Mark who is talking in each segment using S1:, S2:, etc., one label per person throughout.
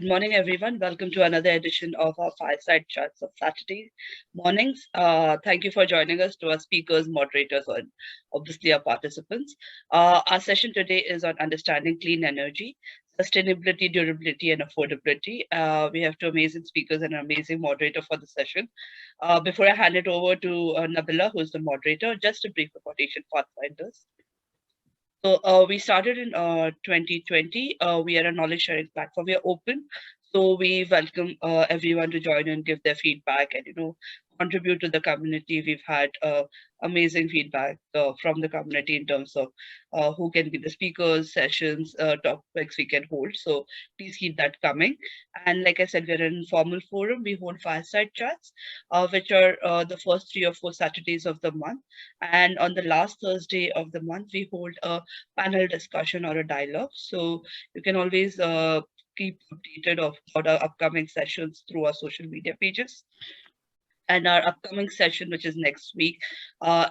S1: Good morning, everyone. Welcome to another edition of our Fireside Chats of Saturday mornings. Thank you for joining us, to our speakers, moderators, and obviously our participants. Our session today is on understanding clean energy, sustainability, durability, and affordability. We have two amazing speakers and an amazing moderator for the session. Before I hand it over to Nabeela, who is the moderator, just a brief about Asian Pathfinders. So we started in 2020. We are a knowledge sharing platform. We are open, so we welcome everyone to join and give their feedback and contribute to the community. We've had amazing feedback from the community in terms of who can be the speakers, sessions, topics we can hold. So please keep that coming. And like I said, we're an informal forum. We hold fireside chats, which are the first 3 or 4 Saturdays of the month. And on the last Thursday of the month, we hold a panel discussion or a dialogue. So you can always keep updated about our upcoming sessions through our social media pages. And our upcoming session, which is next week,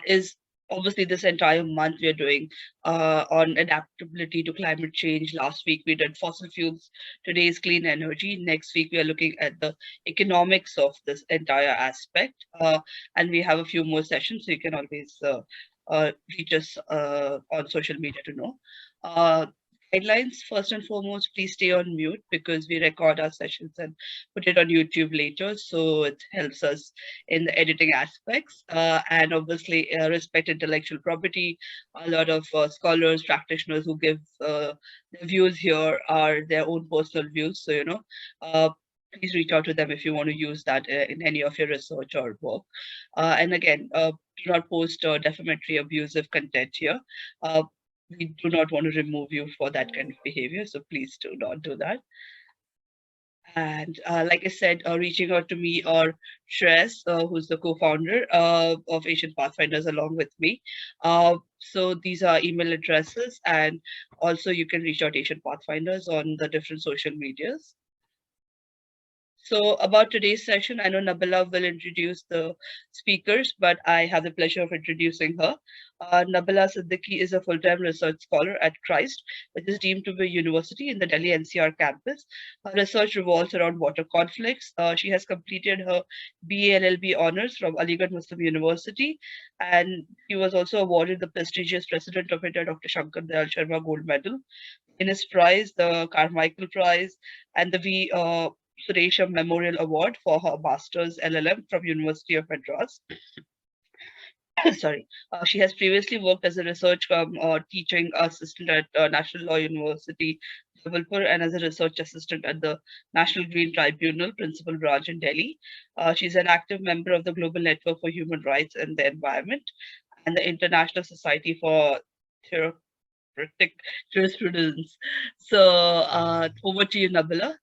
S1: is obviously this entire month we are doing on adaptability to climate change. Last week we did fossil fuels. Today is clean energy. Next week we are looking at the economics of this entire aspect. And we have a few more sessions, so you can always reach us on social media to know. Guidelines, first and foremost, please stay on mute because we record our sessions and put it on YouTube later, so it helps us in the editing aspects. And obviously, respect intellectual property. A lot of scholars, practitioners who give their views here are their own personal views. So, please reach out to them if you want to use that in any of your research or work. And again, do not post defamatory, abusive content here. We do not want to remove you for that kind of behavior, so please do not do that. And like I said, reaching out to me or Shreyas, who's the co-founder of Asian Pathfinders along with me. So these are email addresses, and also you can reach out Asian Pathfinders on the different social medias. So about today's session, I know Nabeela will introduce the speakers, but I have the pleasure of introducing her. Nabeela Siddiqui is a full-time research scholar at Christ, which is deemed to be a university in the Delhi-NCR campus. Her research revolves around water conflicts. She has completed her BA LLB honors from Aligarh Muslim University, and she was also awarded the prestigious President of India, Dr. Shankar Dayal Sharma Gold Medal, Innes Prize, the Carmichael Prize, and the V. Suresha Memorial Award for her Master's LLM from University of Madras. Sorry. She has previously worked as a research teaching assistant at National Law University, Jabalpur, and as a research assistant at the National Green Tribunal Principal Branch in Delhi. She's an active member of the Global Network for Human Rights and the Environment and the International Society for Therapeutic Jurisprudence. So over to you, Nabeela.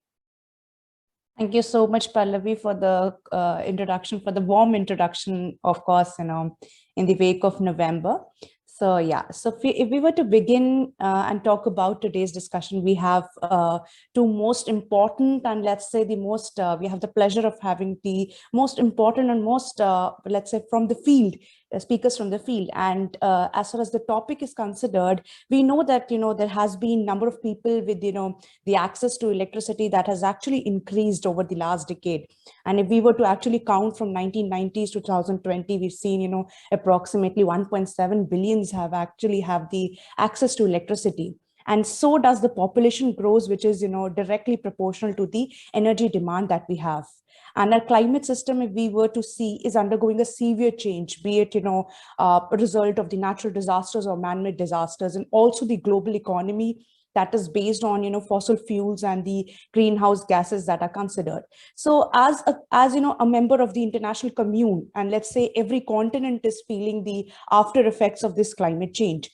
S2: Thank you so much, Pallavi, for the introduction, for the warm introduction, of course, in the wake of November. So yeah, so if we were to begin and talk about today's discussion, we have two most important and let's say the most, we have the pleasure of having the most important and most, let's say from the field, speakers from the field. And as far as the topic is considered, we know that, there has been number of people with, the access to electricity that has actually increased over the last decade. And if we were to actually count from 1990s to 2020, we've seen, approximately 1.7 billions have the access to electricity. And so does the population grows, which is, directly proportional to the energy demand that we have. And our climate system, if we were to see, is undergoing a severe change, be it, a result of the natural disasters or man-made disasters, and also the global economy that is based on, fossil fuels and the greenhouse gases that are considered. So as a member of the international commune, and let's say every continent is feeling the after effects of this climate change.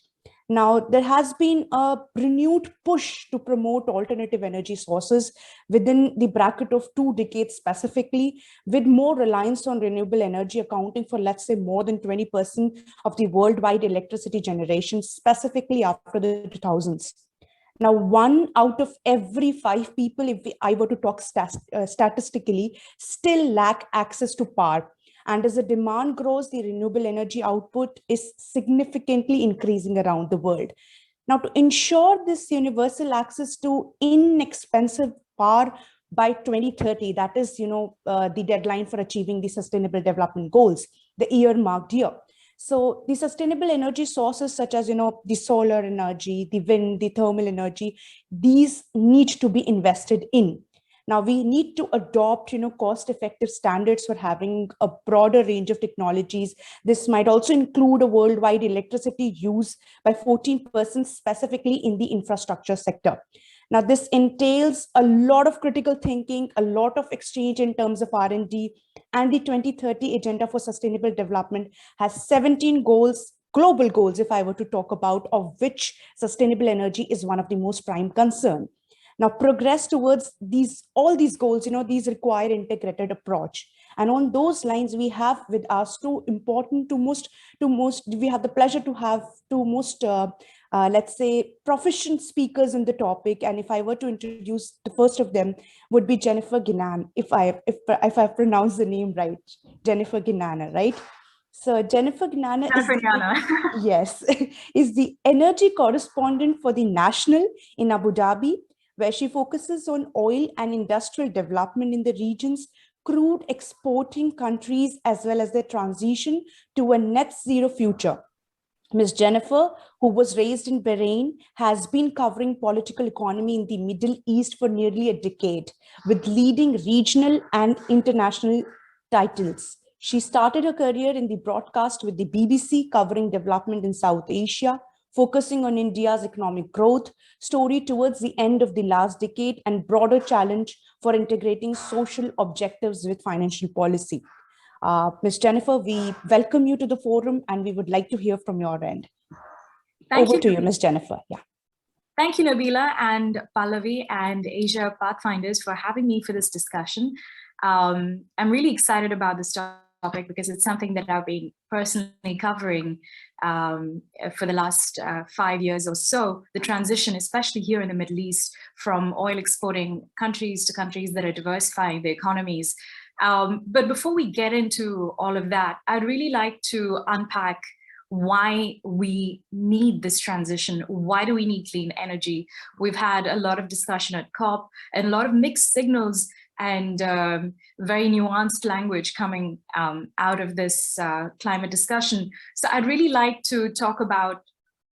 S2: Now, there has been a renewed push to promote alternative energy sources within the bracket of 2 decades specifically, with more reliance on renewable energy accounting for, let's say, more than 20% of the worldwide electricity generation, specifically after the 2000s. Now, 1 out of every 5 people, if I were to talk statistically, still lack access to power. And as the demand grows, the renewable energy output is significantly increasing around the world. Now, to ensure this universal access to inexpensive power by 2030. That is, the deadline for achieving the Sustainable Development Goals, the earmarked year. So the sustainable energy sources such as, the solar energy, the wind, the thermal energy, these need to be invested in. Now we need to adopt, cost-effective standards for having a broader range of technologies. This might also include a worldwide electricity use by 14% specifically in the infrastructure sector. Now, this entails a lot of critical thinking, a lot of exchange in terms of R&D, and the 2030 Agenda for Sustainable Development has 17 goals, global goals, if I were to talk about, of which sustainable energy is one of the most prime concern. Now, progress towards all these goals, these require integrated approach. And on those lines, we have with us we have the pleasure to have two most, let's say, proficient speakers in the topic. And if I were to introduce, the first of them would be Jennifer Gnana, if I pronounce the name right, Jennifer Gnana, right? So Jennifer Gnana yes, is the energy correspondent for the National in Abu Dhabi, where she focuses on oil and industrial development in the region's crude exporting countries, as well as their transition to a net zero future. Ms. Jennifer, who was raised in Bahrain, has been covering political economy in the Middle East for nearly a decade, with leading regional and international titles. She started her career in the broadcast with the BBC, covering development in South Asia, focusing on India's economic growth story towards the end of the last decade and broader challenge for integrating social objectives with financial policy. Ms. Jennifer, we welcome you to the forum and we would like to hear from your end. Over to you, Ms. Jennifer. Yeah.
S3: Thank you, Nabeela and Pallavi and Asia Pathfinders for having me for this discussion. I'm really excited about this topic because it's something that I've been personally covering for the last 5 years or so, the transition, especially here in the Middle East, from oil exporting countries to countries that are diversifying their economies. But before we get into all of that, I'd really like to unpack why we need this transition. Why do we need clean energy? We've had a lot of discussion at COP and a lot of mixed signals and very nuanced language coming out of this climate discussion. So I'd really like to talk about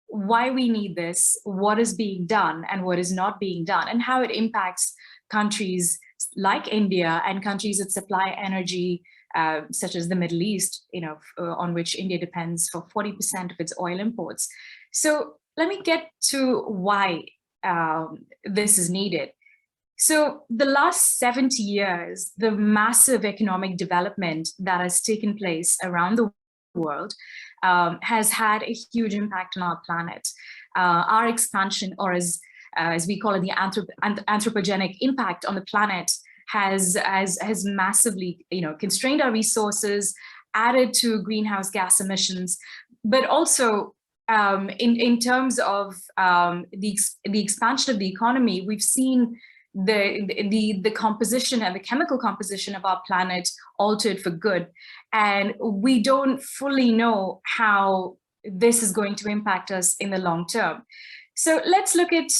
S3: why we need this, what is being done and what is not being done, and how it impacts countries like India and countries that supply energy, such as the Middle East, on which India depends for 40% of its oil imports. So let me get to why this is needed. So the last 70 years, the massive economic development that has taken place around the world has had a huge impact on our planet. Our expansion, or as we call it, the anthropogenic impact on the planet has massively, constrained our resources, added to greenhouse gas emissions, but also in terms of the expansion of the economy, we've seen the composition and the chemical composition of our planet altered for good. And we don't fully know how this is going to impact us in the long term. So let's look at,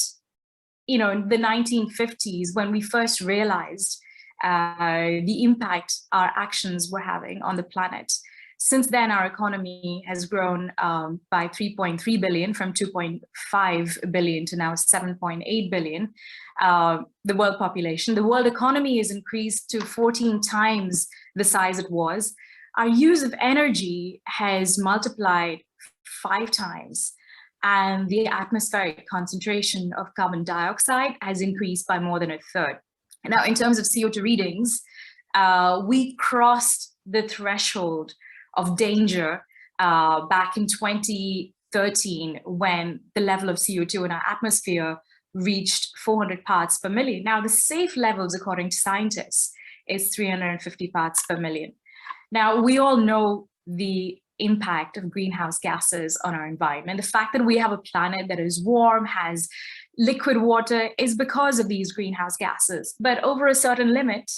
S3: the 1950s, when we first realized the impact our actions were having on the planet. Since then, our economy has grown by 3.3 billion, from 2.5 billion to now 7.8 billion. The world population, the world economy has increased to 14 times the size it was. Our use of energy has multiplied 5 times. And the atmospheric concentration of carbon dioxide has increased by more than 1/3. Now, in terms of CO2 readings, we crossed the threshold of danger back in 2013, when the level of CO2 in our atmosphere reached 400 parts per million. Now, the safe levels, according to scientists, is 350 parts per million. Now, we all know the impact of greenhouse gases on our environment. The fact that we have a planet that is warm, has liquid water, is because of these greenhouse gases. But over a certain limit,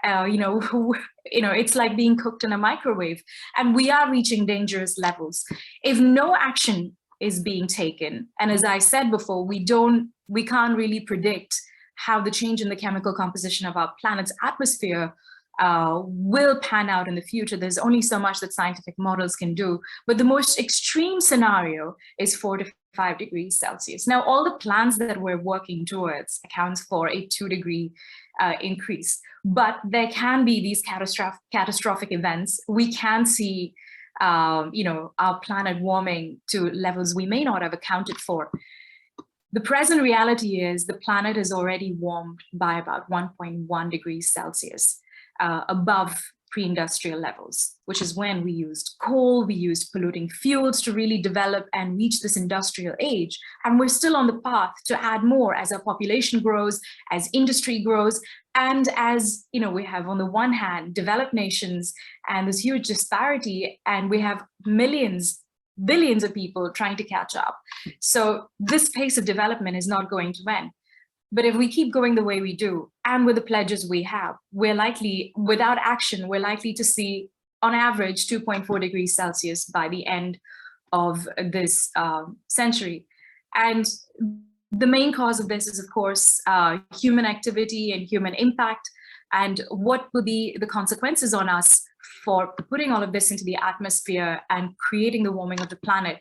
S3: it's like being cooked in a microwave, and we are reaching dangerous levels. If no action is being taken, and as I said before, we can't really predict how the change in the chemical composition of our planet's atmosphere will pan out in the future. There's only so much that scientific models can do, but the most extreme scenario is 4 to 5 degrees Celsius. Now, all the plans that we're working towards accounts for a 2-degree increase, but there can be these catastrophic events. We can see, our planet warming to levels we may not have accounted for. The present reality is the planet has already warmed by about 1.1 degrees Celsius. Above pre-industrial levels, which is when we used coal, we used polluting fuels to really develop and reach this industrial age. And we're still on the path to add more as our population grows, as industry grows, and as we have on the one hand, developed nations and this huge disparity, and we have billions of people trying to catch up. So this pace of development is not going to end. But if we keep going the way we do, and with the pledges we have, we're likely, without action, we're likely to see, on average, 2.4 degrees Celsius by the end of this century. And the main cause of this is, of course, human activity and human impact, and what will be the consequences on us for putting all of this into the atmosphere and creating the warming of the planet.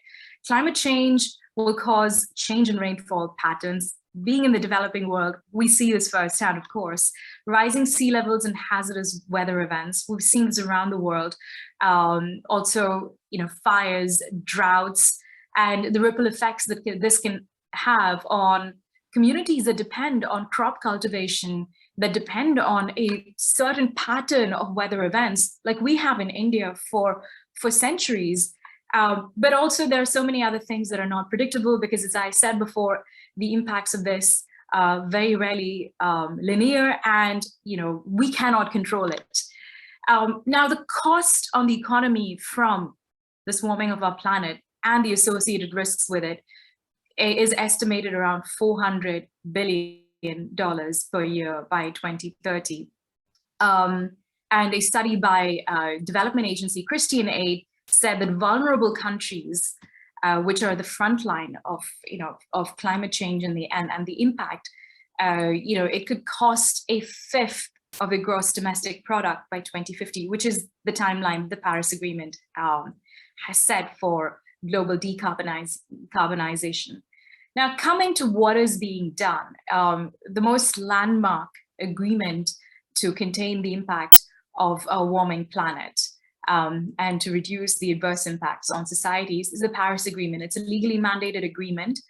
S3: Climate change will cause change in rainfall patterns. Being in the developing world, we see this firsthand, of course. Rising sea levels and hazardous weather events. We've seen this around the world. Also, fires, droughts, and the ripple effects that this can have on communities that depend on crop cultivation, that depend on a certain pattern of weather events, like we have in India for centuries. But also there are so many other things that are not predictable because, as I said before, the impacts of this are very rarely linear, and we cannot control it. Now, the cost on the economy from this warming of our planet and the associated risks with it is estimated around $400 billion per year by 2030. And a study by development agency Christian Aid said that vulnerable countries, which are the front line of climate change and the impact, it could cost a fifth of a gross domestic product by 2050, which is the timeline the Paris Agreement has set for global decarbonization. Now, coming to what is being done, the most landmark agreement to contain the impact of a warming planet and to reduce the adverse impacts on societies is the Paris Agreement. It's a legally mandated agreement.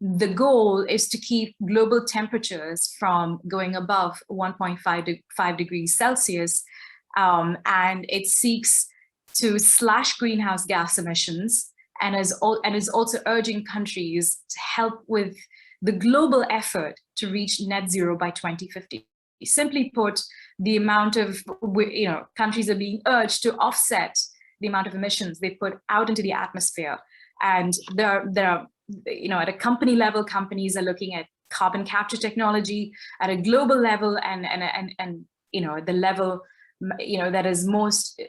S3: The goal is to keep global temperatures from going above 1.5 degrees Celsius, and it seeks to slash greenhouse gas emissions and is also urging countries to help with the global effort to reach net zero by 2050. Simply put, the amount of countries are being urged to offset the amount of emissions they put out into the atmosphere. And there are at a company level, companies are looking at carbon capture technology at a global level, and the level that is most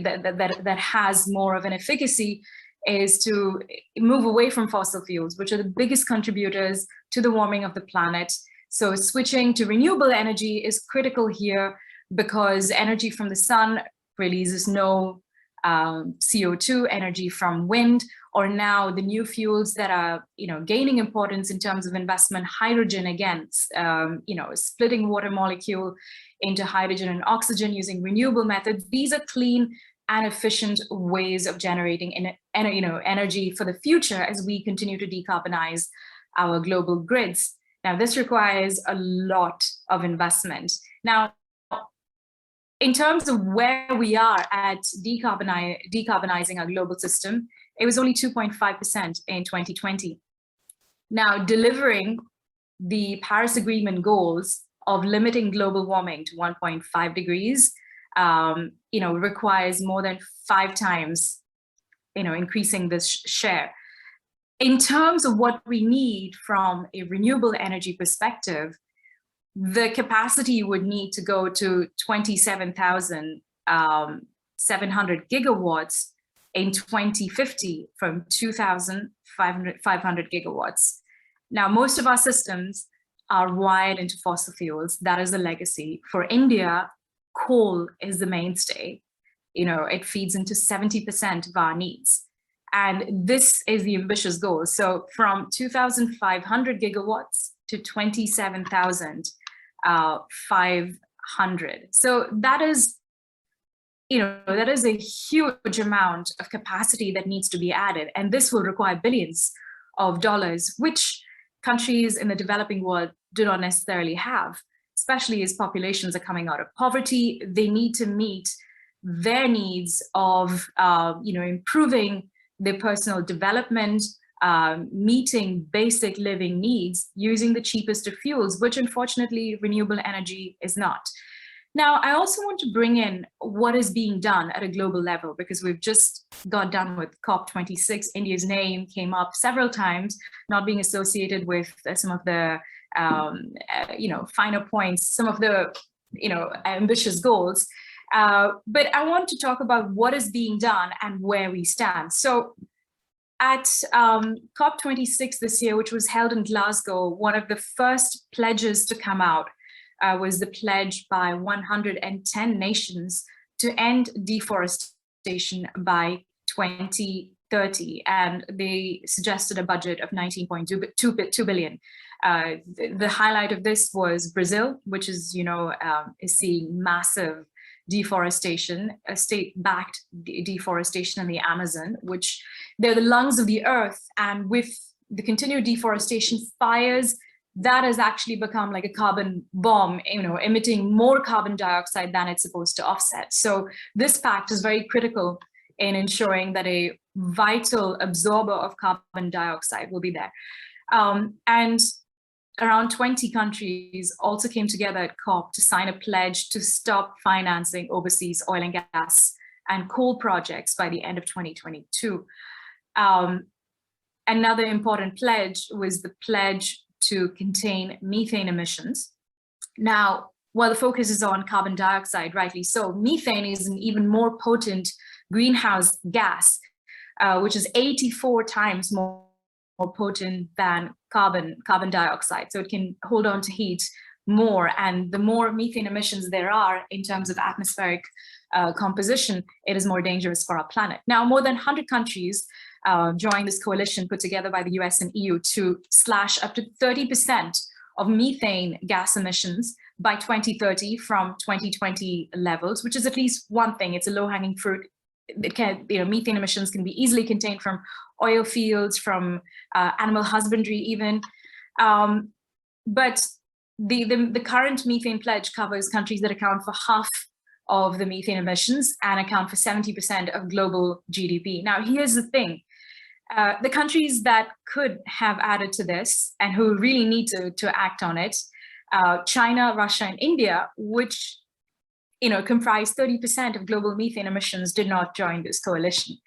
S3: that has more of an efficacy is to move away from fossil fuels, which are the biggest contributors to the warming of the planet. So switching to renewable energy is critical here because energy from the sun releases no CO2, energy from wind, or now the new fuels that are gaining importance in terms of investment, hydrogen again, splitting water molecule into hydrogen and oxygen using renewable methods. These are clean and efficient ways of generating energy for the future as we continue to decarbonize our global grids. Now, this requires a lot of investment. Now, in terms of where we are at decarbonizing our global system, it was only 2.5% in 2020. Now, delivering the Paris Agreement goals of limiting global warming to 1.5 degrees, requires more than 5 times, increasing this share. In terms of what we need from a renewable energy perspective, the capacity would need to go to 27,700 gigawatts in 2050 from 2,500 gigawatts. Now, most of our systems are wired into fossil fuels. That is the legacy. For India, coal is the mainstay. It feeds into 70% of our needs. And this is the ambitious goal. So from 2,500 gigawatts to 27,500. So that is a huge amount of capacity that needs to be added. And this will require billions of dollars, which countries in the developing world do not necessarily have, especially as populations are coming out of poverty. They need to meet their needs of, improving their personal development, meeting basic living needs using the cheapest of fuels, which unfortunately renewable energy is not. Now, I also want to bring in what is being done at a global level, because we've just got done with COP26. India's name came up several times, not being associated with some of the, finer points, some of the, ambitious goals. But I want to talk about what is being done and where we stand. So at COP26 this year, which was held in Glasgow, one of the first pledges to come out was the pledge by 110 nations to end deforestation by 2030. And they suggested a budget of 19.2 billion. The highlight of this was Brazil, which is, is seeing massive deforestation, a state-backed deforestation in the Amazon, which they're the lungs of the earth. And with the continued deforestation, fires, that has actually become like a carbon bomb, emitting more carbon dioxide than it's supposed to offset. So this fact is very critical in ensuring that a vital absorber of carbon dioxide will be there. And around 20 countries also came together at COP to sign a pledge to stop financing overseas oil and gas and coal projects by the end of 2022. Another important pledge was the pledge to contain methane emissions. Now, while the focus is on carbon dioxide, rightly so, methane is an even more potent greenhouse gas, which is 84 times more potent than carbon dioxide. So it can hold on to heat more, and the more methane emissions there are in terms of atmospheric composition, it is more dangerous for our planet. Now, more than 100 countries joined this coalition put together by the US and EU to slash up to 30% of methane gas emissions by 2030 from 2020 levels, which is at least one thing. It's a low-hanging fruit. It can, methane emissions can be easily contained from oil fields, from animal husbandry even. But the current methane pledge covers countries that account for half of the methane emissions and account for 70% of global GDP. Now, here's the thing. The countries that could have added to this and who really need to act on it, China, Russia, and India, which comprise 30% of global methane emissions, did not join this coalition.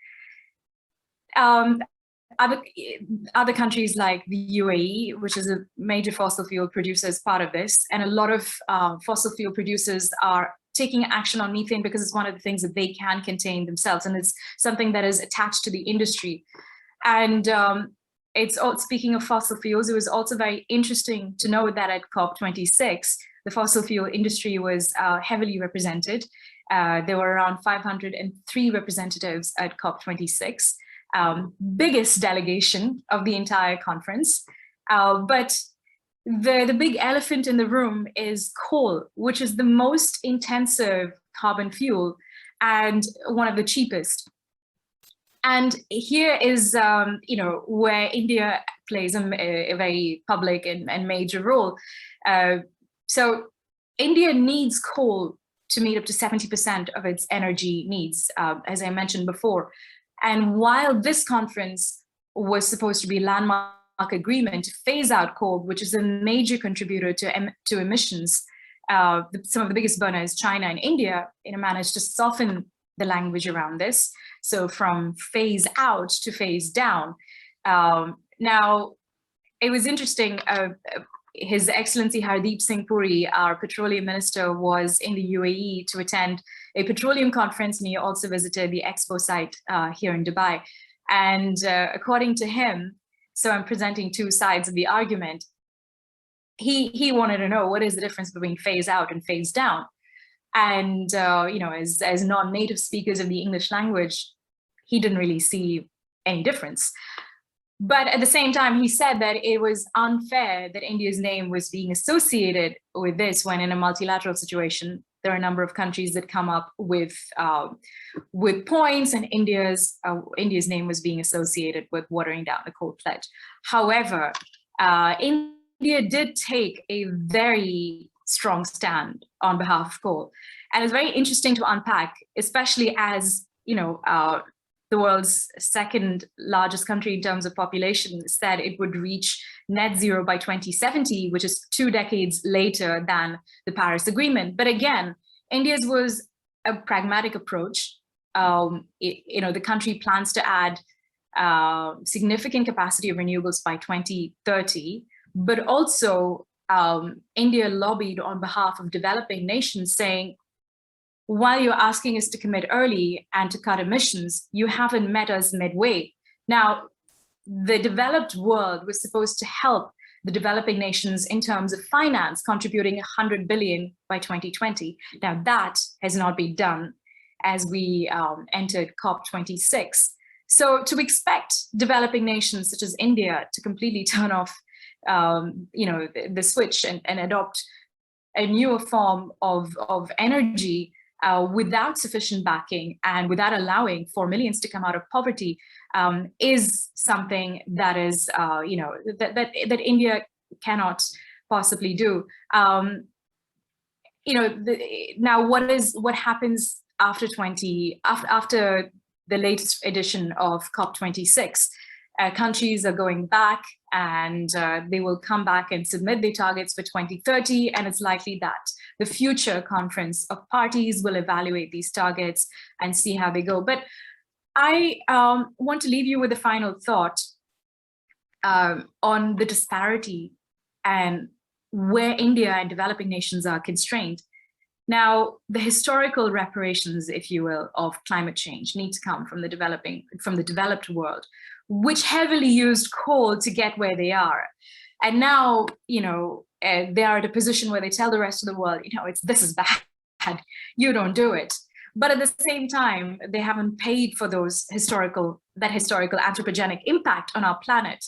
S3: Other countries like the UAE, which is a major fossil fuel producer, is part of this, and a lot of fossil fuel producers are taking action on methane because it's one of the things that they can contain themselves, and it's something that is attached to the industry. And speaking of fossil fuels, it was also very interesting to know that at COP26, the fossil fuel industry was heavily represented. There were around 503 representatives at COP26, biggest delegation of the entire conference. But the big elephant in the room is coal, which is the most intensive carbon fuel and one of the cheapest. And here is, where India plays a very public and major role. So India needs coal to meet up to 70% of its energy needs, as I mentioned before. And while this conference was supposed to be a landmark agreement to phase out coal, which is a major contributor to emissions, some of the biggest burners, China and India, managed to soften the language around this. So from phase out to phase down. Now, it was interesting. His Excellency Hardeep Singh Puri, our petroleum minister, was in the UAE to attend a petroleum conference, and he also visited the expo site here in Dubai. And according to him, so I'm presenting two sides of the argument, he wanted to know what is the difference between phase out and phase down. And, as non-native speakers of the English language, he didn't really see any difference. But at the same time, he said that it was unfair that India's name was being associated with this, when in a multilateral situation, there are a number of countries that come up with points, and India's name was being associated with watering down the coal pledge. However, India did take a very strong stand on behalf of coal. And it's very interesting to unpack, especially as, the world's second largest country in terms of population said it would reach net zero by 2070, which is 2 decades later than the Paris Agreement. But again, India's was a pragmatic approach. The country plans to add significant capacity of renewables by 2030, but also India lobbied on behalf of developing nations, saying, while you're asking us to commit early and to cut emissions, you haven't met us midway. Now, the developed world was supposed to help the developing nations in terms of finance, contributing 100 billion by 2020. Now, that has not been done as we entered COP26. So to expect developing nations such as India to completely turn off the switch and adopt a newer form of energy without sufficient backing and without allowing for millions to come out of poverty is something that is, that India cannot possibly do. Now what happens after the latest edition of COP26? Countries are going back, and they will come back and submit their targets for 2030. And it's likely that the future conference of parties will evaluate these targets and see how they go. But I want to leave you with a final thought on the disparity and where India and developing nations are constrained. Now, the historical reparations, if you will, of climate change need to come from the developed world, which heavily used coal to get where they are. And now, they are at a position where they tell the rest of the world, this is bad, you don't do it. But at the same time, they haven't paid for that historical anthropogenic impact on our planet.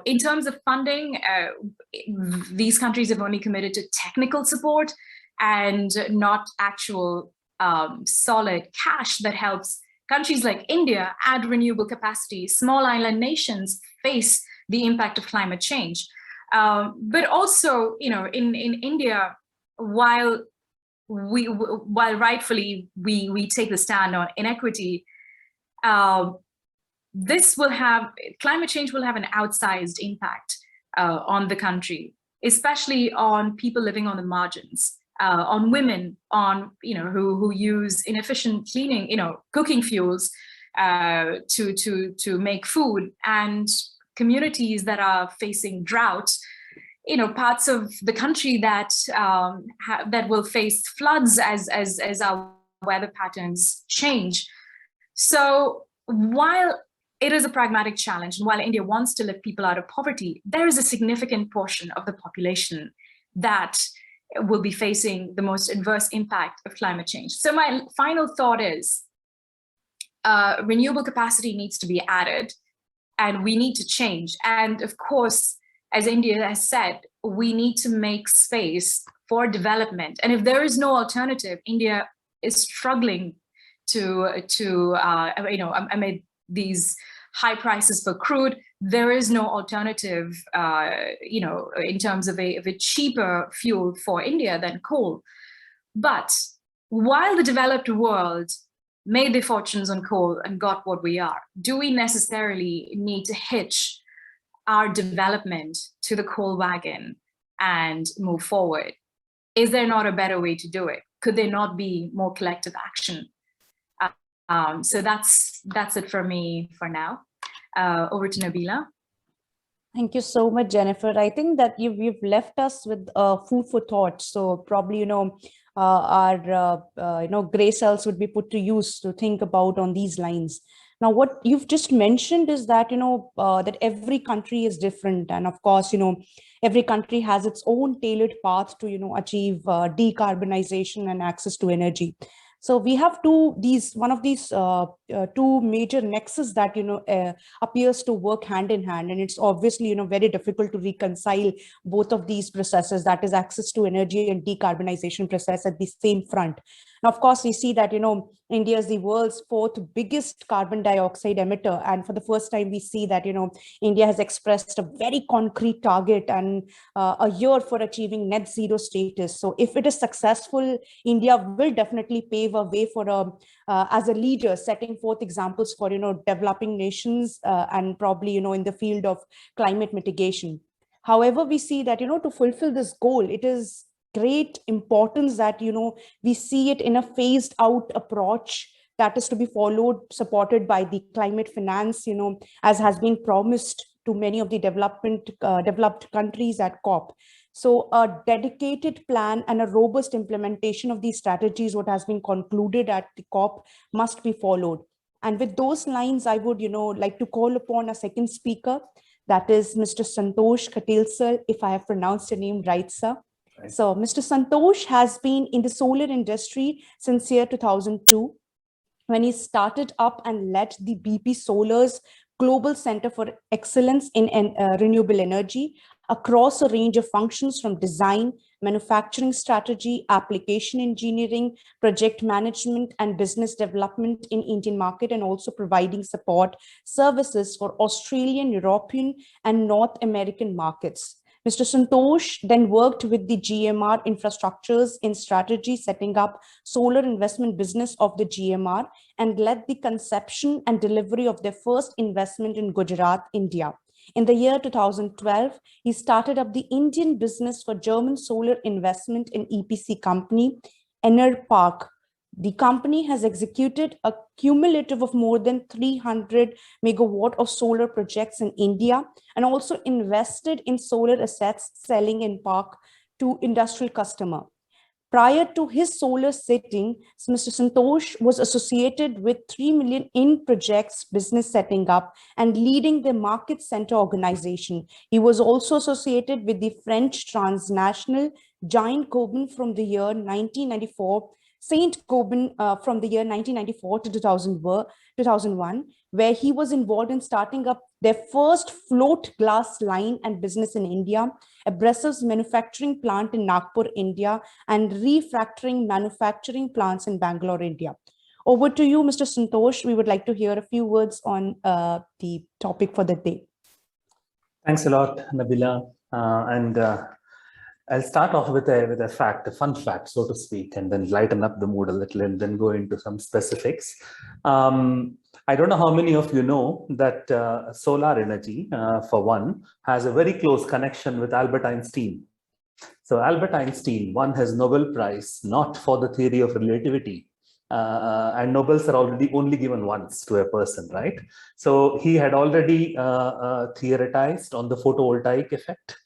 S3: In terms of funding, these countries have only committed to technical support and not actual solid cash that helps countries like India add renewable capacity. Small island nations face the impact of climate change. But also, in India, while rightfully we take the stand on inequity, climate change will have an outsized impact on the country, especially on people living on the margins. On women, on who use inefficient cooking fuels to make food, and communities that are facing drought. Parts of the country that that will face floods as our weather patterns change. So while it is a pragmatic challenge, and while India wants to lift people out of poverty, there is a significant portion of the population that will be facing the most adverse impact of climate change. So my final thought is renewable capacity needs to be added, and we need to change. And of course, as India has said, we need to make space for development. And if there is no alternative, India is struggling amid these high prices for crude, there is no alternative, in terms of a cheaper fuel for India than coal. But while the developed world made their fortunes on coal and got what we are, do we necessarily need to hitch our development to the coal wagon and move forward? Is there not a better way to do it? Could there not be more collective action? So that's it for me for now. Over to Nabeela.
S2: Thank you so much, Jennifer. I think that you've left us with food for thought. So probably, our gray cells would be put to use to think about on these lines. Now, what you've just mentioned is that, that every country is different. And of course, every country has its own tailored path to, achieve decarbonization and access to energy. So we have one of these two major nexus that, appears to work hand in hand. And it's obviously, very difficult to reconcile both of these processes, that is access to energy and decarbonization process at the same front. Now, of course, we see that, India is the world's fourth biggest carbon dioxide emitter. And for the first time, we see that, India has expressed a very concrete target and a year for achieving net zero status. So if it is successful, India will definitely pave a way for as a leader, setting forth examples for, developing nations and probably, in the field of climate mitigation. However, we see that, to fulfill this goal, it is great importance that, we see it in a phased out approach that is to be followed, supported by the climate finance, as has been promised to many of the developed countries at COP. So a dedicated plan and a robust implementation of these strategies, what has been concluded at the COP, must be followed. And with those lines, I would, like to call upon a second speaker, that is Mr. Santosh Khatelsal, if I have pronounced your name right, sir. Right. So Mr. Santosh has been in the solar industry since year 2002, when he started up and led the BP Solar's Global Center for Excellence in Renewable Energy across a range of functions from design, manufacturing strategy, application engineering, project management, and business development in Indian market, and also providing support services for Australian, European, and North American markets. Mr. Santosh then worked with the GMR Infrastructures in strategy, setting up solar investment business of the GMR, and led the conception and delivery of their first investment in Gujarat, India. In the year 2012, he started up the Indian business for German solar investment in EPC company, Enerpark. The company has executed a cumulative of more than 300 megawatt of solar projects in India, and also invested in solar assets selling in park to industrial customer. Prior to his solar sitting, Mr. Santosh was associated with 3 million in projects business setting up and leading the market center organization. He was also associated with the French transnational Giant Gobain from the year 1994, Saint Gobain from the year 1994 to 2001, where he was involved in starting up their first float glass line and business in India, abrasives manufacturing plant in Nagpur, India, and refractoring manufacturing plants in Bangalore, India. Over to you, Mr. Santosh. We would like to hear a few words on the topic for the day.
S4: Thanks a lot, Nabeela. I'll start off with a fact, a fun fact, so to speak, and then lighten up the mood a little and then go into some specifics. I don't know how many of you know that solar energy, for one, has a very close connection with Albert Einstein. So Albert Einstein won his Nobel Prize not for the theory of relativity, and Nobels are already only given once to a person, right? So he had already theoretized on the photovoltaic effect,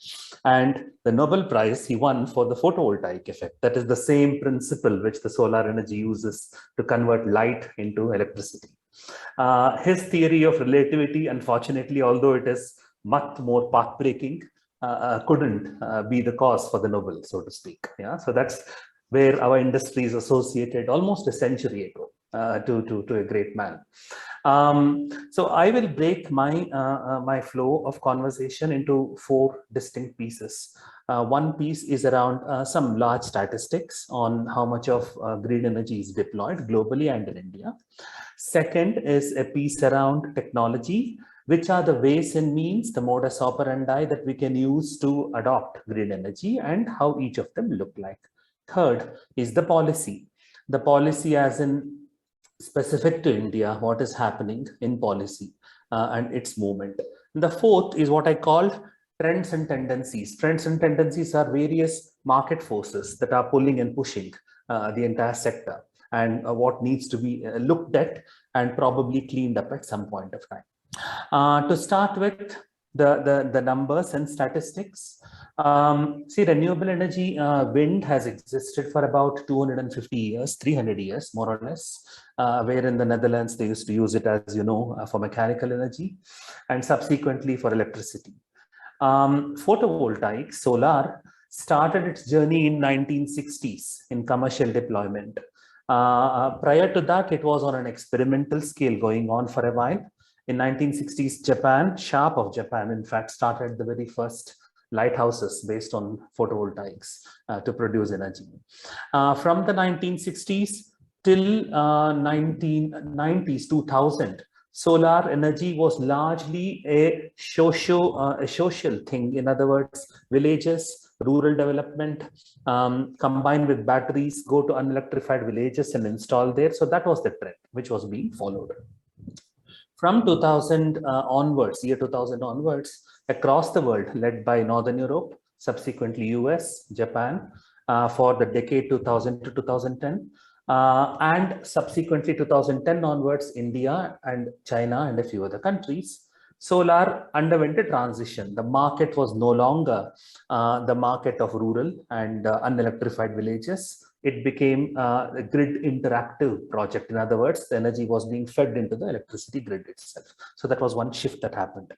S4: and the Nobel Prize he won for the photovoltaic effect. That is the same principle which the solar energy uses to convert light into electricity. His theory of relativity, unfortunately, although it is much more path-breaking, couldn't be the cause for the Nobel, so to speak. Yeah, so that's where our industry is associated almost a century ago to a great man. So I will break my my flow of conversation into 4 distinct pieces. One piece is around some large statistics on how much of green energy is deployed globally and in India. Second is a piece around technology, which are the ways and means, the modus operandi that we can use to adopt green energy and how each of them look like. Third is the policy as in specific to India, what is happening in policy and its movement. And the fourth is what I called trends and tendencies. Trends and tendencies are various market forces that are pulling and pushing the entire sector, and what needs to be looked at and probably cleaned up at some point of time. To start with, the numbers and statistics. See, renewable energy, wind has existed for about 250 years, 300 years, more or less, where in the Netherlands, they used to use it, as you know, for mechanical energy and subsequently for electricity. Photovoltaic, solar, started its journey in 1960s in commercial deployment. Prior to that, it was on an experimental scale going on for a while. In 1960s, Japan, Sharp of Japan, in fact, started the very first lighthouses based on photovoltaics to produce energy. From the 1960s till 1990s, 2000, solar energy was largely a social thing. In other words, villages, rural development, combined with batteries, go to unelectrified villages and install there. So that was the trend which was being followed. From 2000 onwards, year 2000 onwards, across the world, led by Northern Europe, subsequently US, Japan, for the decade 2000 to 2010, and subsequently 2010 onwards, India and China and a few other countries, solar underwent a transition. The market was no longer the market of rural and unelectrified villages. It became a grid interactive project. In other words, the energy was being fed into the electricity grid itself. So that was one shift that happened.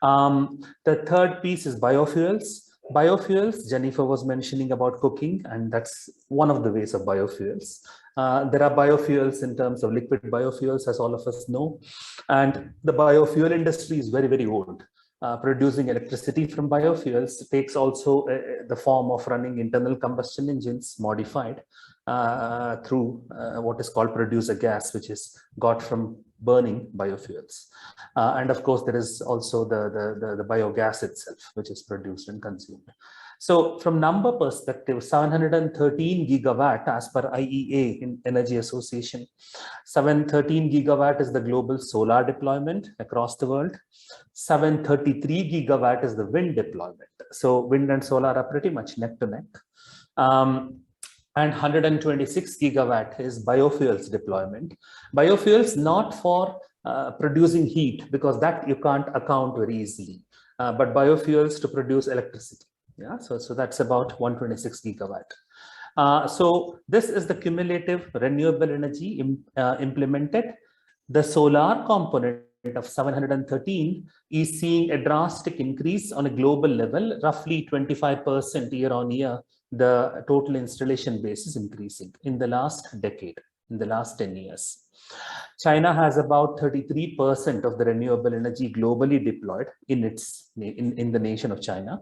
S4: The third piece is biofuels. Biofuels, Jennifer was mentioning about cooking, and that's one of the ways of biofuels. There are biofuels in terms of liquid biofuels, as all of us know. And the biofuel industry is very, very old. Producing electricity from biofuels takes also the form of running internal combustion engines modified through what is called producer gas, which is got from burning biofuels. And of course, there is also the biogas itself, which is produced and consumed. So from number perspective, 713 gigawatt as per IEA in Energy Association. 713 gigawatt is the global solar deployment across the world. 733 gigawatt is the wind deployment. So wind and solar are pretty much neck to neck. And 126 gigawatt is biofuels deployment. Biofuels not for producing heat, because that you can't account very easily, but biofuels to produce electricity. Yeah, so that's about 126 gigawatt. So this is the cumulative renewable energy implemented. The solar component of 713 is seeing a drastic increase on a global level, roughly 25% year on year. The total installation base is increasing in the last decade, in the last 10 years. China has about 33% of the renewable energy globally deployed in the nation of China.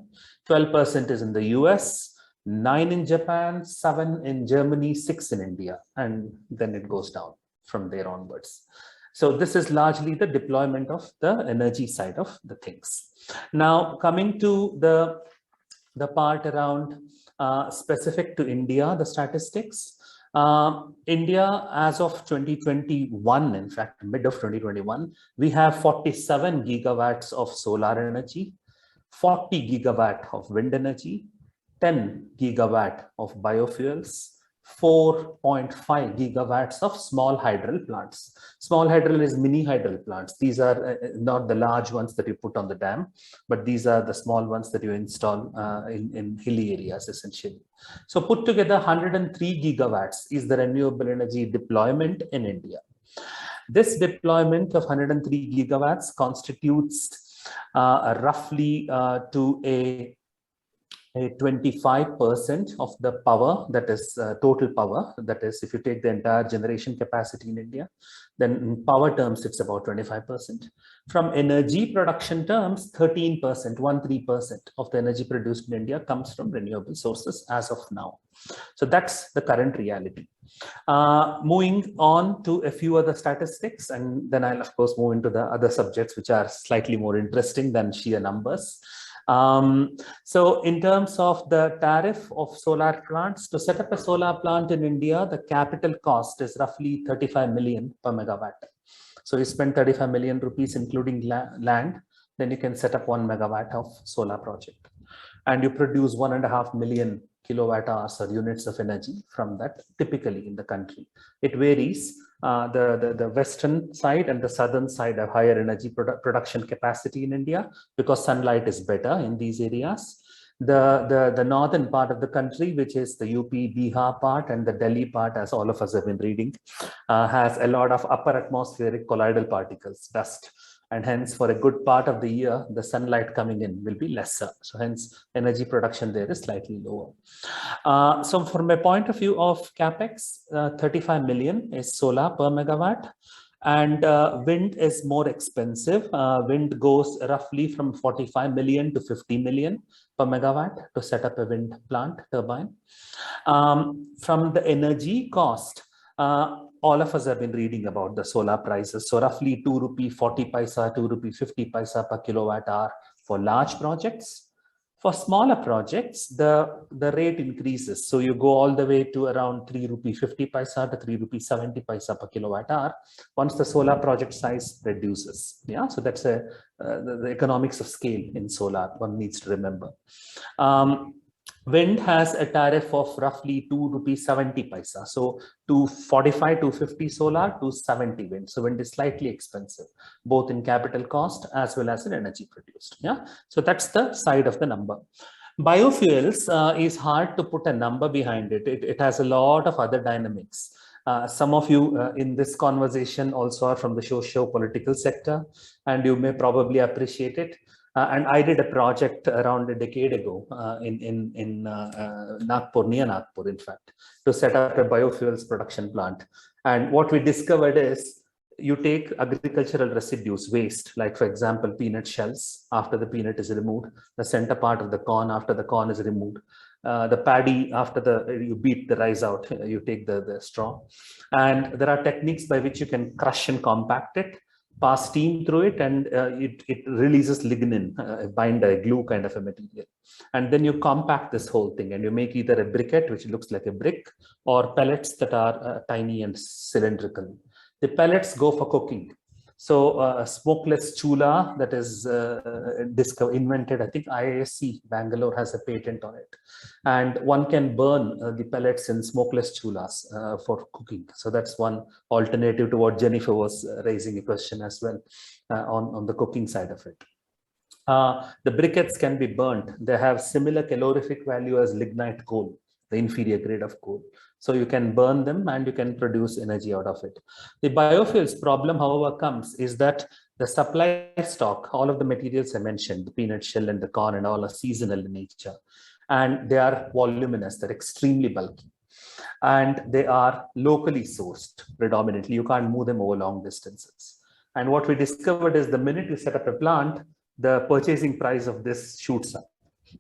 S4: 12% is in the US, 9 in Japan, 7 in Germany, 6 in India, and then it goes down from there onwards. So this is largely the deployment of the energy side of the things. Now coming to the part around specific to India, the statistics. India, as of 2021, in fact, mid of 2021, we have 47 gigawatts of solar energy, 40 gigawatt of wind energy, 10 gigawatt of biofuels, 4.5 gigawatts of small hydro plants. Small hydro is mini hydro plants. These are not the large ones that you put on the dam, but these are the small ones that you install in hilly areas, essentially. So put together 103 gigawatts is the renewable energy deployment in India. This deployment of 103 gigawatts constitutes roughly to a 25% of the power, that is total power, that is if you take the entire generation capacity in India, then in power terms it's about 25%. From energy production terms, 13%, 13% of the energy produced in India comes from renewable sources as of now. So that's the current reality. Moving on to a few other statistics, and then I'll of course move into the other subjects which are slightly more interesting than sheer numbers. So in terms of the tariff of solar plants, to set up a solar plant in India, the capital cost is roughly 35 million per megawatt. So you spend 35 million rupees including land, then you can set up 1 megawatt of solar project. And you produce 1.5 million kilowatt hours or units of energy from that typically in the country. It varies. The western side and the southern side have higher energy production capacity in India because sunlight is better in these areas. The northern part of the country, which is the UP, Bihar part and the Delhi part, as all of us have been reading, has a lot of upper atmospheric colloidal particles, dust. And hence, for a good part of the year, the sunlight coming in will be lesser. So hence, energy production there is slightly lower. So from a point of view of CapEx, 35 million is solar per megawatt. And wind is more expensive. Wind goes roughly from 45 million to 50 million per megawatt to set up a wind plant turbine. From the energy cost, all of us have been reading about the solar prices. So roughly 2 rupee 40 paisa, 2 rupee 50 paisa per kilowatt hour for large projects. For smaller projects, the rate increases. So you go all the way to around 3 rupee 50 paisa to 3 rupee 70 paisa per kilowatt hour once the solar project size reduces. Yeah, so that's the economics of scale in solar one needs to remember. Wind has a tariff of roughly 2 rupees 70 paisa. So 245, 250 solar, 270 wind. So wind is slightly expensive, both in capital cost as well as in energy produced. Yeah, so that's the side of the number. Biofuels is hard to put a number behind it. It has a lot of other dynamics. Some of you in this conversation also are from the socio-political sector, and you may probably appreciate it. And I did a project around a decade ago in Nagpur, near Nagpur, in fact, to set up a biofuels production plant. And what we discovered is you take agricultural residues, waste, like for example, peanut shells after the peanut is removed, the center part of the corn after the corn is removed, the paddy after you beat the rice out, you take the straw. And there are techniques by which you can crush and compact it, pass steam through it, and it releases lignin, a binder, a glue kind of a material. And then you compact this whole thing and you make either a briquette, which looks like a brick, or pellets that are tiny and cylindrical. The pellets go for cooking. So a smokeless chula that is invented, I think IISc Bangalore has a patent on it. And one can burn the pellets in smokeless chulas for cooking. So that's one alternative to what Jennifer was raising a question as well on the cooking side of it. The briquettes can be burnt. They have similar calorific value as lignite coal, the inferior grade of coal. So you can burn them and you can produce energy out of it. The biofuels problem, however, comes is that the supply stock, all of the materials I mentioned, the peanut shell and the corn and all are seasonal in nature. And they are voluminous, they're extremely bulky. And they are locally sourced predominantly. You can't move them over long distances. And what we discovered is the minute you set up a plant, the purchasing price of this shoots up.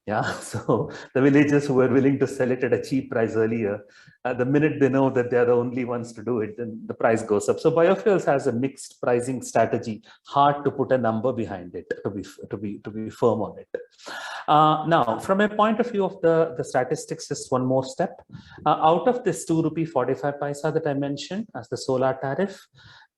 S4: Yeah, so the villagers who were willing to sell it at a cheap price earlier, the minute they know that they're the only ones to do it, then the price goes up. So biofuels has a mixed pricing strategy. Hard to put a number behind it to be firm on it. Now, from a point of view of the statistics, just one more step. Out of this 2 rupee 45 paisa that I mentioned as the solar tariff,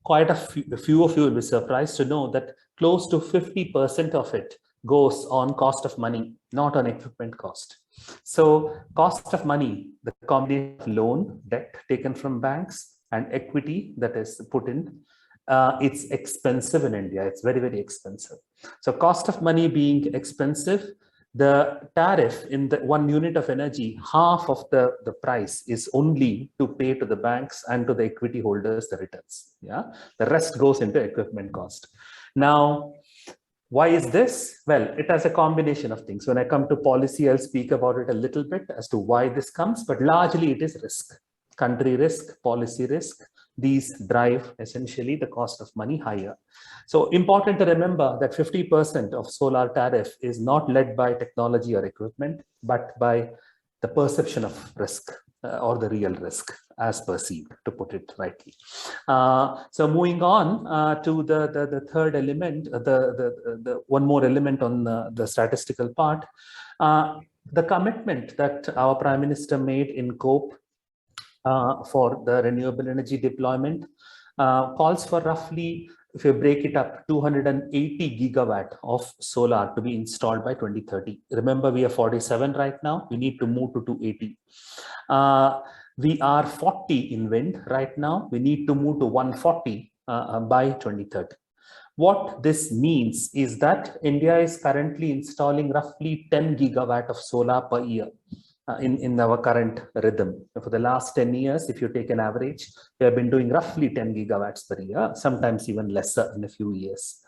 S4: quite a few of you will be surprised to know that close to 50% of it goes on cost of money, not on equipment cost. So cost of money, the combination of loan, debt taken from banks and equity that is put in, it's expensive in India. It's very, very expensive. So cost of money being expensive, the tariff in the 1 unit of energy, half of the price is only to pay to the banks and to the equity holders the returns. Yeah, the rest goes into equipment cost. Now, why is this? Well, it has a combination of things. When I come to policy, I'll speak about it a little bit as to why this comes, but largely it is risk, country risk, policy risk. These drive essentially the cost of money higher. So important to remember that 50% of solar tariff is not led by technology or equipment, but by the perception of risk or the real risk as perceived, to put it rightly. So moving on to the third element, the one more element on the statistical part, the commitment that our Prime Minister made in COPE for the renewable energy deployment calls for roughly if you break it up, 280 gigawatt of solar to be installed by 2030. Remember, we are 47 right now. We need to move to 280. We are 40 in wind right now. We need to move to 140 by 2030. What this means is that India is currently installing roughly 10 gigawatt of solar per year in our current rhythm. For the last 10 years, if you take an average, we have been doing roughly 10 gigawatts per year, sometimes even lesser in a few years.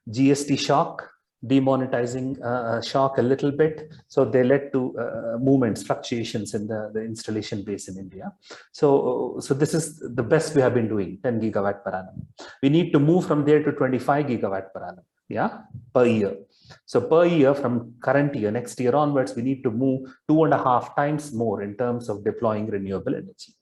S4: GST shock, demonetizing shock a little bit. So they led to movements, fluctuations in the installation base in India. So this is the best we have been doing, 10 gigawatt per annum. We need to move from there to 25 gigawatt per annum, per year. So per year from current year, next year onwards, we need to move 2.5 times more in terms of deploying renewable energy.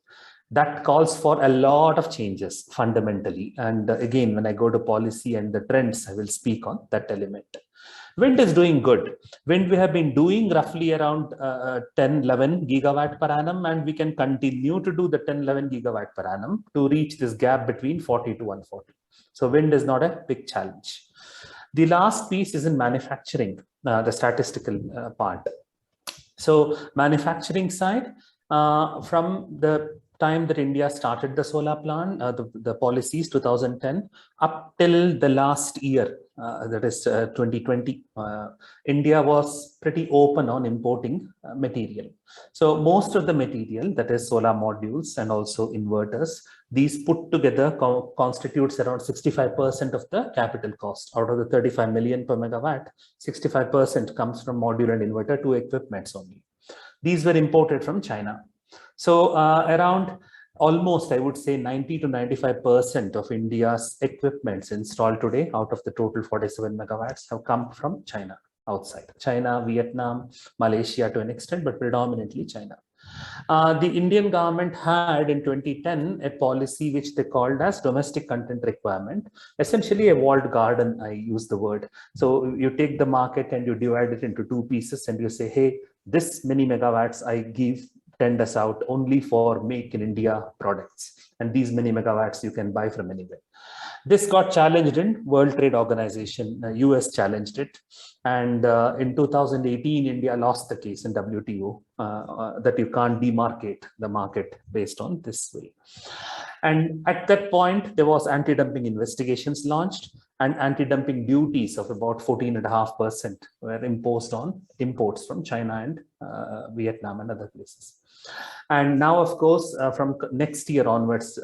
S4: That calls for a lot of changes fundamentally. And again, when I go to policy and the trends, I will speak on that element. Wind is doing good. Wind we have been doing roughly around 10-11 gigawatt per annum, and we can continue to do the 10-11 gigawatt per annum to reach this gap between 40 to 140. So wind is not a big challenge. The last piece is in manufacturing, the statistical part. So manufacturing side, from the time that India started the solar plan, the policies 2010 up till the last year, that is 2020, India was pretty open on importing material. So most of the material, that is solar modules and also inverters, these put together constitutes around 65% of the capital cost. Out of the 35 million per megawatt, 65% comes from module and inverter, two equipments only. These were imported from China. So around almost, I would say 90 to 95% of India's equipments installed today out of the total 47 megawatts have come from China, outside. China, Vietnam, Malaysia to an extent, but predominantly China. The Indian government had in 2010 a policy which they called as domestic content requirement, essentially a walled garden, I use the word. So you take the market and you divide it into two pieces and you say, hey, this many megawatts I give tenders out only for make in India products, and these many megawatts you can buy from anywhere. This got challenged in World Trade Organization, US challenged it, and in 2018 India lost the case in WTO that you can't demarcate the market based on this way. And at that point there was anti-dumping investigations launched, and anti-dumping duties of about 14.5% were imposed on imports from China and Vietnam and other places. And now, of course, from next year onwards,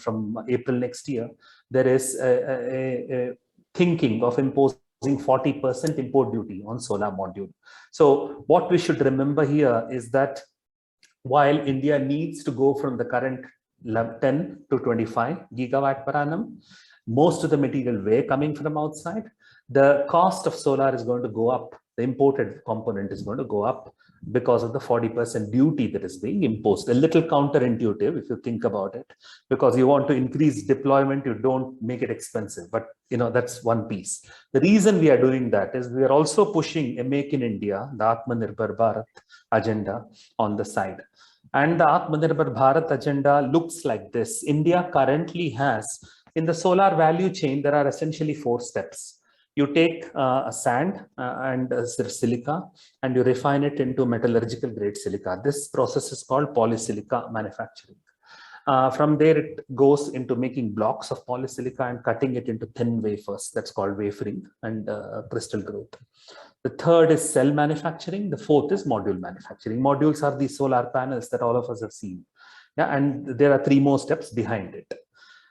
S4: from April next year, there is a thinking of imposing 40% import duty on solar module. So what we should remember here is that while India needs to go from the current 10 to 25 gigawatt per annum, most of the material were coming from outside. The cost of solar is going to go up. The imported component is going to go up because of the 40% duty that is being imposed. A little counterintuitive if you think about it, because you want to increase deployment, you don't make it expensive, but that's one piece. The reason we are doing that is we are also pushing a Make in India, the Atmanirbhar Bharat agenda on the side. And the Atmanirbhar Bharat agenda looks like this. India currently has, in the solar value chain, there are essentially 4 steps. You take sand and silica and you refine it into metallurgical grade silica. This process is called polysilica manufacturing. From there, it goes into making blocks of polysilica and cutting it into thin wafers. That's called wafering and crystal growth. The third is cell manufacturing. The fourth is module manufacturing. Modules are the solar panels that all of us have seen. Yeah, and there are 3 more steps behind it.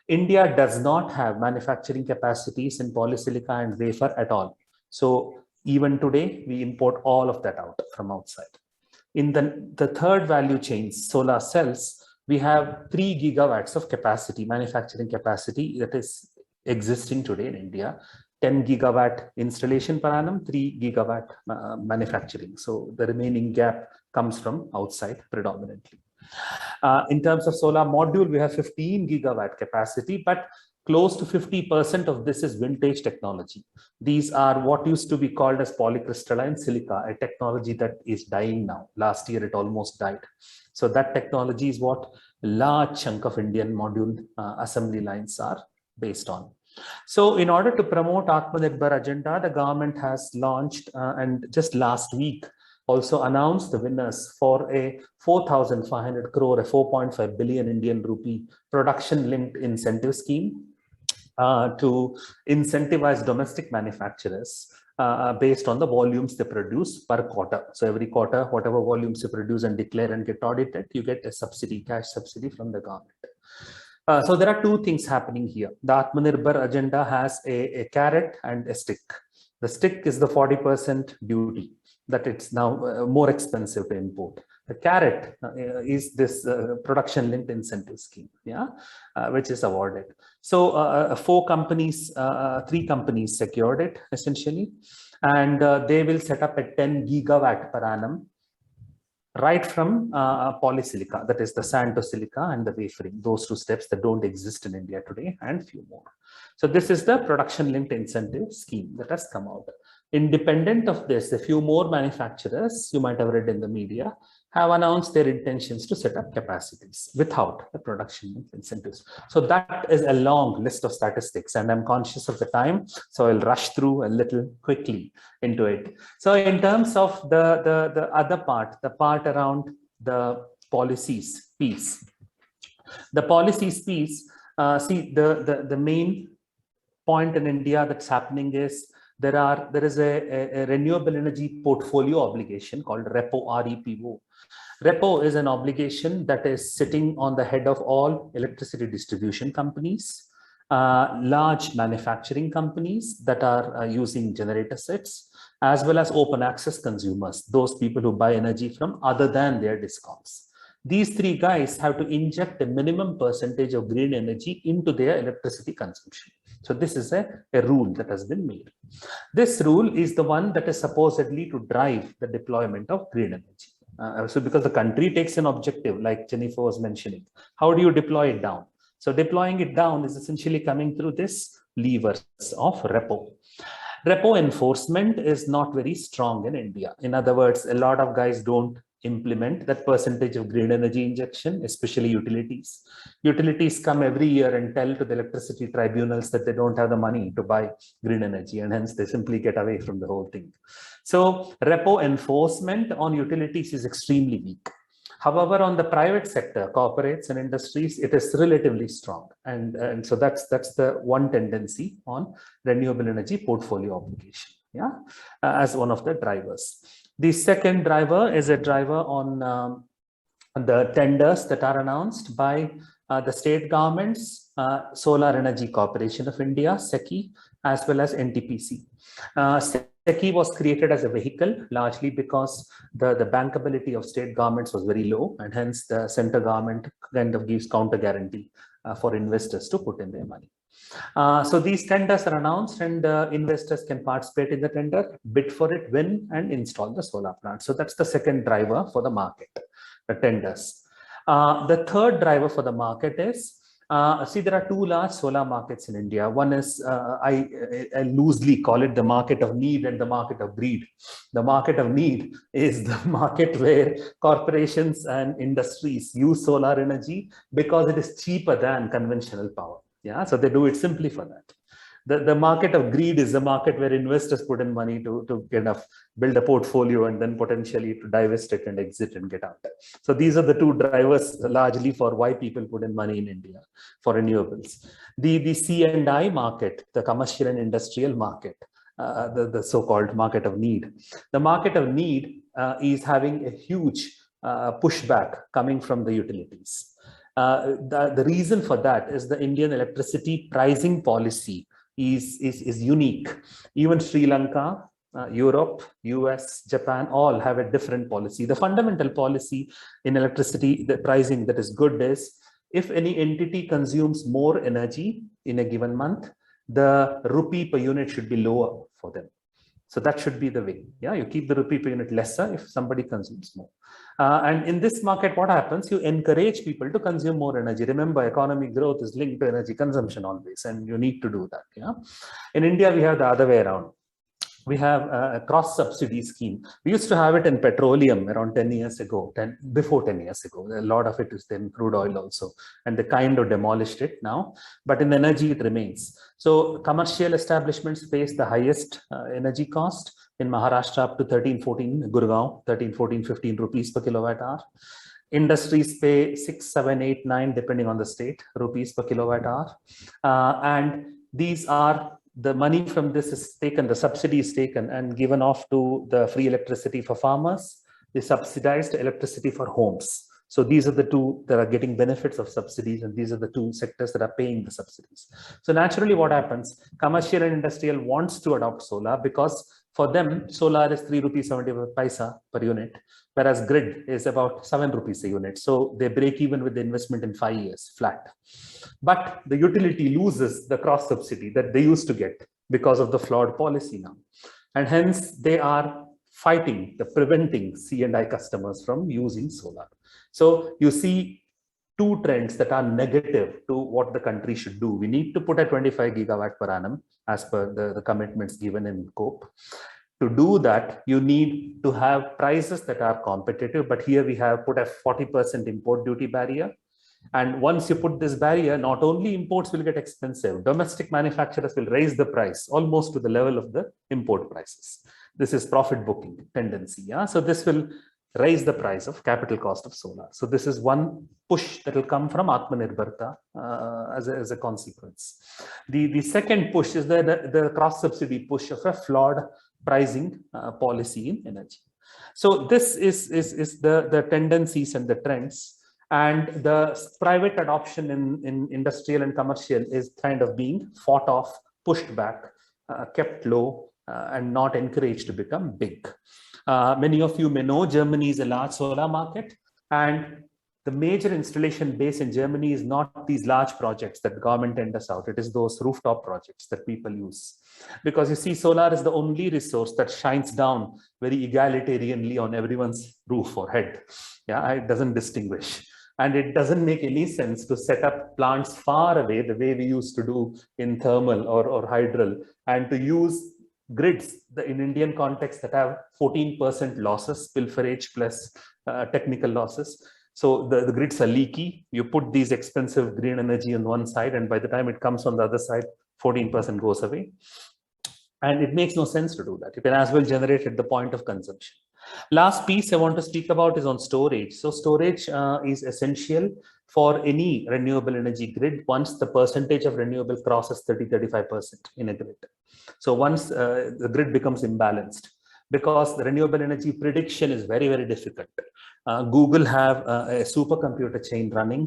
S4: India does not have manufacturing capacities in polysilica and wafer at all. So even today, we import all of that out from outside. In the third value chain, solar cells, we have 3 gigawatts of capacity, manufacturing capacity that is existing today in India. 10 gigawatt installation per annum, 3 gigawatt manufacturing. So the remaining gap comes from outside predominantly. In terms of solar module, we have 15 gigawatt capacity, but close to 50% of this is vintage technology. These are what used to be called as polycrystalline silica, a technology that is dying now. Last year, it almost died. So that technology is what a large chunk of Indian module assembly lines are based on. So in order to promote Atmanirbhar agenda, the government has launched and just last week also announced the winners for a 4,500 crore, a 4.5 billion Indian rupee production-linked incentive scheme to incentivize domestic manufacturers based on the volumes they produce per quarter. So every quarter, whatever volumes you produce and declare and get audited, you get a subsidy, cash subsidy from the government. So there are two things happening here. The Atmanirbhar agenda has a carrot and a stick. The stick is the 40% duty that it's now more expensive to import. The carrot is this production-linked incentive scheme, which is awarded. So 3 companies secured it essentially, and they will set up a 10 gigawatt per annum right from polysilica, that is the sand to silica and the wafering, those 2 steps that don't exist in India today, and few more. So this is the production-linked incentive scheme that has come out. Independent of this, a few more manufacturers, you might have read in the media, have announced their intentions to set up capacities without the production-linked incentives. So that is a long list of statistics, and I'm conscious of the time, so I'll rush through a little quickly into it. So in terms of the other part, the part around the policies piece, the policies piece, see the main point in India that's happening is there is a renewable energy portfolio obligation called REPO, REPO. REPO is an obligation that is sitting on the head of all electricity distribution companies, large manufacturing companies that are using generator sets, as well as open access consumers, those people who buy energy from other than their discoms. These 3 guys have to inject a minimum percentage of green energy into their electricity consumption. So this is a rule that has been made. This rule is the one that is supposedly to drive the deployment of green energy. So because the country takes an objective, like Jennifer was mentioning, how do you deploy it down? So deploying it down is essentially coming through this levers of REPO. REPO enforcement is not very strong in India. In other words, a lot of guys don't implement that percentage of green energy injection, especially utilities. Utilities come every year and tell to the electricity tribunals that they don't have the money to buy green energy, and hence they simply get away from the whole thing. So REPO enforcement on utilities is extremely weak. However, on the private sector, corporates and industries, it is relatively strong. And so that's the one tendency on renewable energy portfolio obligation, as one of the drivers. The second driver is a driver on the tenders that are announced by the state governments, Solar Energy Corporation of India, SECI, as well as NTPC. SECI was created as a vehicle largely because the bankability of state governments was very low, and hence the center government kind of gives counter guarantee for investors to put in their money. So these tenders are announced, and investors can participate in the tender, bid for it, win, and install the solar plant. So that's the second driver for the market, the tenders. The third driver for the market is, see, there are 2 large solar markets in India. One is, I loosely call it the market of need and the market of greed. The market of need is the market where corporations and industries use solar energy because it is cheaper than conventional power. So they do it simply for that. The market of greed is the market where investors put in money to kind of build a portfolio and then potentially to divest it and exit and get out. So these are the 2 drivers largely for why people put in money in India for renewables. The C&I market, the commercial and industrial market, the so-called market of need. The market of need is having a huge pushback coming from the utilities. The reason for that is the Indian electricity pricing policy is unique. Even Sri Lanka, Europe, US, Japan, all have a different policy. The fundamental policy in electricity, the pricing that is good is, if any entity consumes more energy in a given month, the rupee per unit should be lower for them. So that should be the way. You keep the rupee per unit lesser if somebody consumes more. And in this market, what happens? You encourage people to consume more energy. Remember, economic growth is linked to energy consumption always, and you need to do that. In India, we have the other way around. we have a cross-subsidy scheme. We used to have it in petroleum around 10 years ago, before 10 years ago. A lot of it is in crude oil also, and they kind of demolished it now. But in energy, it remains. So commercial establishments face the highest energy cost in Maharashtra, up to 13, 14, Gurgaon, 13, 14, 15 rupees per kilowatt hour. Industries pay 6, 7, 8, 9, depending on the state, rupees per kilowatt hour. And these are, the money from this is taken, the subsidy is taken and given off to the free electricity for farmers, the subsidized electricity for homes. So these are the two that are getting benefits of subsidies, and these are the two sectors that are paying the subsidies. So naturally what happens, commercial and industrial wants to adopt solar because for them, solar is 3 rupees 75 paisa per unit, whereas grid is about 7 rupees a unit. So they break even with the investment in 5 years flat. But the utility loses the cross subsidy that they used to get because of the flawed policy now. And hence they are fighting, preventing C&I customers from using solar. So you see two trends that are negative to what the country should do. We need to put a 25 gigawatt per annum as per the commitments given in COPE. To do that, you need to have prices that are competitive. But here we have put a 40% import duty barrier. And once you put this barrier, not only imports will get expensive, domestic manufacturers will raise the price almost to the level of the import prices. This is profit booking tendency. Yeah? So this will raise the price of capital cost of solar. So this is one push that will come from Atmanirbharta as a consequence. The second push is the cross-subsidy push of a flawed pricing policy in energy. So this is the tendencies and the trends. And the private adoption in industrial and commercial is kind of being fought off, pushed back, kept low, and not encouraged to become big. Many of you may know Germany is a large solar market, and the major installation base in Germany is not these large projects that the government tenders out. It is those rooftop projects that people use. Because you see, solar is the only resource that shines down very egalitarianly on everyone's roof or head. Yeah, it doesn't distinguish. And it doesn't make any sense to set up plants far away the way we used to do in thermal or hydral, and to use grids in Indian context that have 14% losses, pilferage plus technical losses. So the grids are leaky. You put these expensive green energy on one side, and by the time it comes on the other side, 14% goes away. And it makes no sense to do that. You can as well generate at the point of consumption. Last piece I want to speak about is on storage. So storage is essential for any renewable energy grid once the percentage of renewable crosses 30-35% in a grid. So once the grid becomes imbalanced, because the renewable energy prediction is very, very difficult. Google have a supercomputer chain running.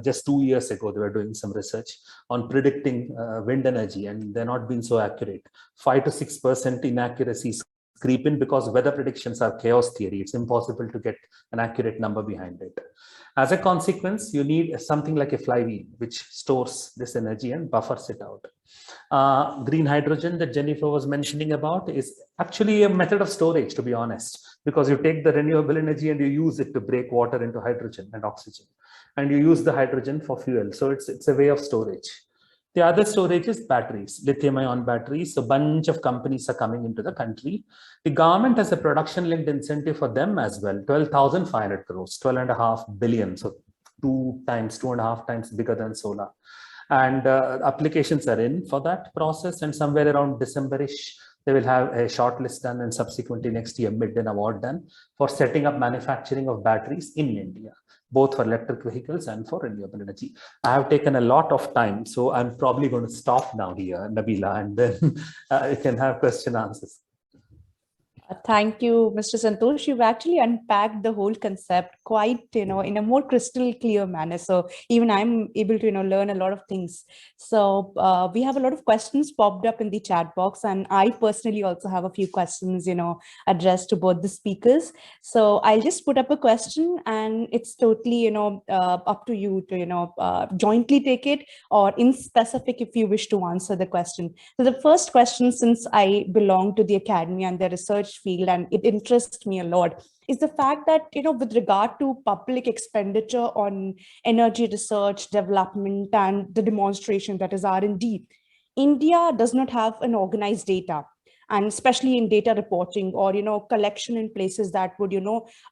S4: Just 2 years ago, they were doing some research on predicting wind energy, and they're not being so accurate. 5 to 6% inaccuracies creep in because weather predictions are chaos theory. It's impossible to get an accurate number behind it. As a consequence, you need something like a flywheel, which stores this energy and buffers it out. Green hydrogen that Jennifer was mentioning about is actually a method of storage, to be honest, because you take the renewable energy and you use it to break water into hydrogen and oxygen, and you use the hydrogen for fuel. So it's a way of storage. The other storage is batteries, lithium-ion batteries. So a bunch of companies are coming into the country. The government has a production-linked incentive for them as well, 12,500 crores, 12.5 billion. So 2.5 times bigger than solar. And applications are in for that process. And somewhere around December-ish, they will have a shortlist done, and subsequently next year, mid an award done for setting up manufacturing of batteries in India, both for electric vehicles and for renewable energy. I have taken a lot of time, so I'm probably going to stop now here, Nabeela, and then you can have question answers.
S2: Thank you, Mr. Santosh. You've actually unpacked the whole concept quite, in a more crystal clear manner. So even I'm able to, learn a lot of things. So we have a lot of questions popped up in the chat box, and I personally also have a few questions, addressed to both the speakers. So I'll just put up a question, and it's totally, up to you to, jointly take it, or in specific if you wish to answer the question. So the first question, since I belong to the academy and the research field, and it interests me a lot, is the fact that, with regard to public expenditure on energy research, development, and the demonstration, that is R&D, India does not have an organized data. and especially in data reporting or, collection in places that would,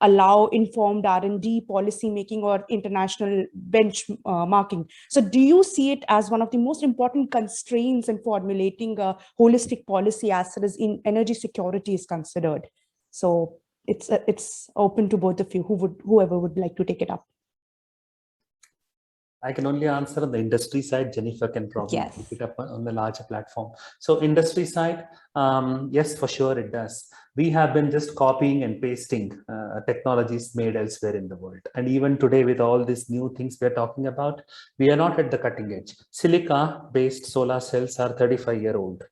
S2: allow informed R&D policy making or international benchmarking. So do you see it as one of the most important constraints in formulating a holistic policy as far as in energy security is considered? So it's open to both of you, whoever would like to take it up.
S4: I can only answer on the industry side. Jennifer can probably pick it up on the larger platform. So industry side, yes, for sure it does. We have been just copying and pasting technologies made elsewhere in the world. And even today, with all these new things we're talking about, we are not at the cutting edge. Silica-based solar cells are 35-year-old.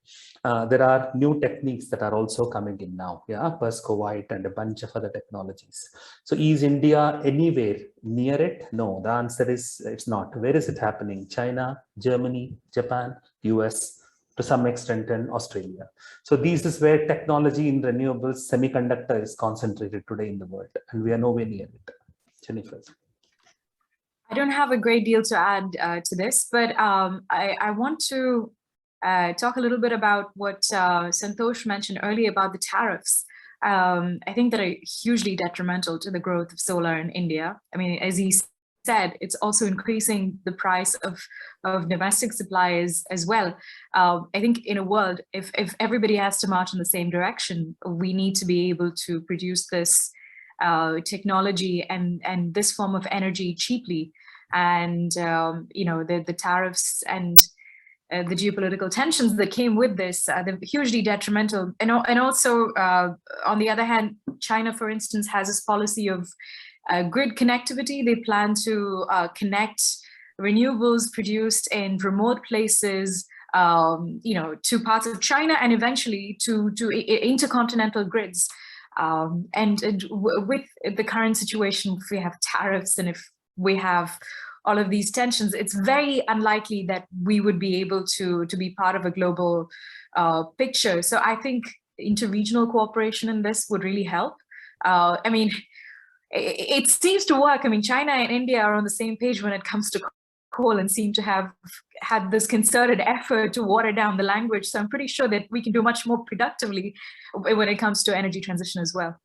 S4: There are new techniques that are also coming in now, Perscovite and a bunch of other technologies. So is India anywhere near it? No, the answer is it's not. Where is it happening? China, Germany, Japan, US, to some extent in Australia. So this is where technology in renewables, semiconductor is concentrated today in the world, and we are nowhere near it. Jennifer.
S3: I don't have a great deal to add to this, but I want to talk a little bit about what Santosh mentioned earlier about the tariffs. I think that are hugely detrimental to the growth of solar in India. I mean, as he said, it's also increasing the price of domestic supplies as well. I think in a world, if everybody has to march in the same direction, we need to be able to produce this technology and this form of energy cheaply. And the tariffs and the geopolitical tensions that came with this, they're hugely detrimental. And also, on the other hand, China, for instance, has this policy of grid connectivity. They plan to connect renewables produced in remote places, to parts of China and eventually to intercontinental grids. And with the current situation, if we have tariffs and if we have all of these tensions, it's very unlikely that we would be able to be part of a global picture. So I think interregional cooperation in this would really help. I mean, it seems to work. I mean, China and India are on the same page when it comes to coal and seem to have had this concerted effort to water down the language. So I'm pretty sure that we can do much more productively when it comes to energy transition as well.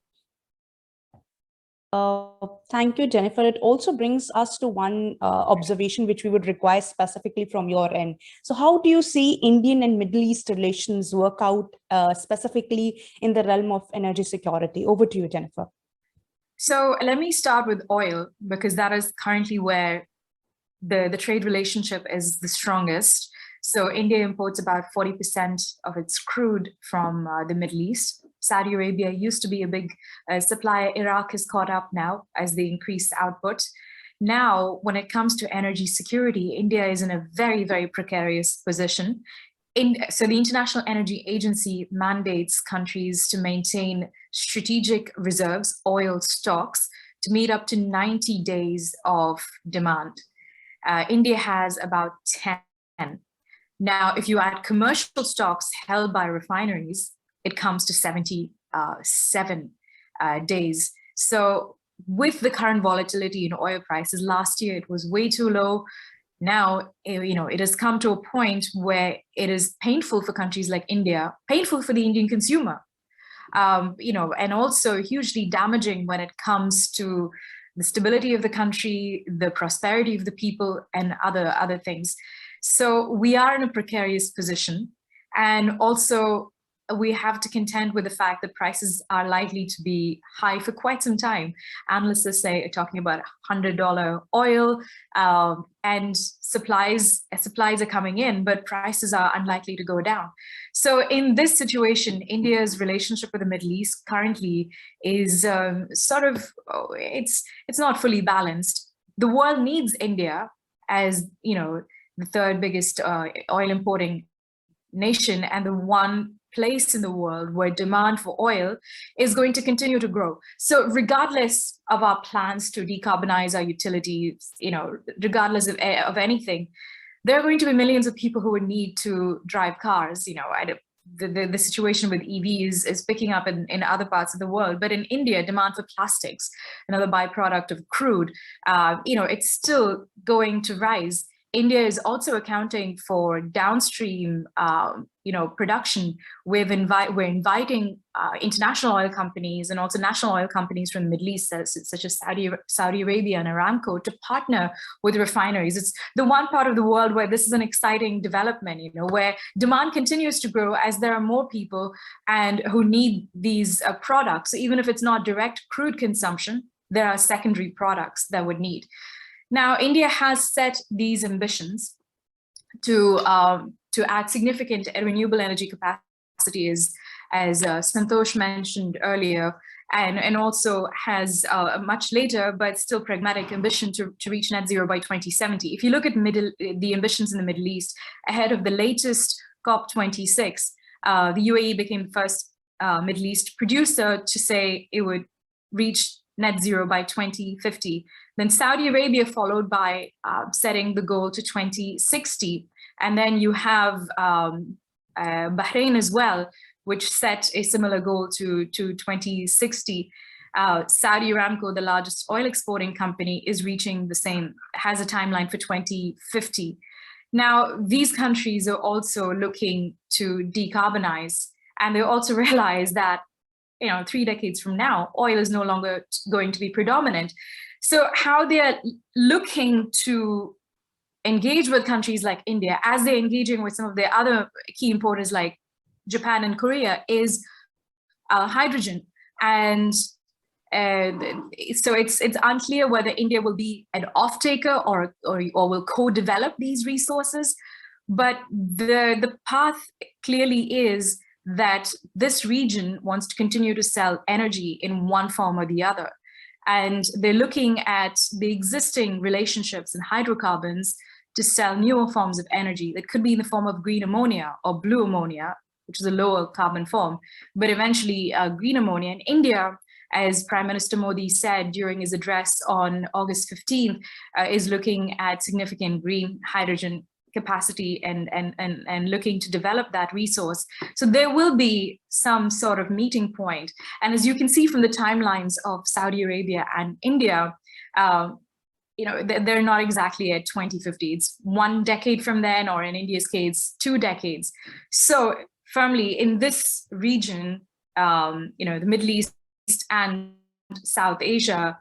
S2: Thank you, Jennifer. It also brings us to one observation which we would require specifically from your end. So how do you see Indian and Middle East relations work out specifically in the realm of energy security? Over to you, Jennifer.
S3: So let me start with oil, because that is currently where the trade relationship is the strongest. So India imports about 40% of its crude from the Middle East. Saudi Arabia used to be a big supplier. Iraq has caught up now as they increase output. Now, when it comes to energy security, India is in a very, very precarious position. So the International Energy Agency mandates countries to maintain strategic reserves, oil stocks, to meet up to 90 days of demand. India has about 10. Now, if you add commercial stocks held by refineries, it comes to 77 days. So with the current volatility in oil prices, last year it was way too low. Now, it has come to a point where it is painful for countries like India, painful for the Indian consumer, and also hugely damaging when it comes to the stability of the country, the prosperity of the people, and other things. So we are in a precarious position. And also, we have to contend with the fact that prices are likely to be high for quite some time. Analysts are talking about $100 oil, and supplies are coming in, but prices are unlikely to go down. So in this situation, India's relationship with the Middle East currently is it's not fully balanced. The world needs India as, the third biggest oil importing nation and the one place in the world where demand for oil is going to continue to grow. So regardless of our plans to decarbonize our utilities, regardless of anything, there are going to be millions of people who would need to drive cars. The situation with EVs is picking up in other parts of the world, but in India, demand for plastics, another byproduct of crude, it's still going to rise. India is also accounting for downstream, production. We're inviting international oil companies and also national oil companies from the Middle East, such as Saudi Arabia and Aramco, to partner with refineries. It's the one part of the world where this is an exciting development, where demand continues to grow as there are more people and who need these products. So even if it's not direct crude consumption, there are secondary products that would need. Now, India has set these ambitions to add significant renewable energy capacity, as Santosh mentioned earlier, and also has a much later but still pragmatic ambition to reach net zero by 2070. If you look at the ambitions in the Middle East, ahead of the latest COP26, the UAE became the first Middle East producer to say it would reach net zero by 2050. Then Saudi Arabia followed by setting the goal to 2060. And then you have Bahrain as well, which set a similar goal to 2060. Saudi Aramco, the largest oil exporting company, is reaching the same, has a timeline for 2050. Now, these countries are also looking to decarbonize, and they also realize that 3 decades from now, oil is no longer going to be predominant. So how they're looking to engage with countries like India, as they're engaging with some of their other key importers like Japan and Korea, is hydrogen. And so it's unclear whether India will be an off-taker or will co-develop these resources. But the path clearly is that this region wants to continue to sell energy in one form or the other. And they're looking at the existing relationships in hydrocarbons to sell newer forms of energy that could be in the form of green ammonia or blue ammonia, which is a lower carbon form, but eventually green ammonia. In India, as Prime Minister Modi said during his address on August 15th, is looking at significant green hydrogen capacity and looking to develop that resource. So there will be some sort of meeting point. And as you can see from the timelines of Saudi Arabia and India, they're not exactly at 2050. It's 1 decade from then, or in India's case, 2 decades. So firmly in this region, the Middle East and South Asia,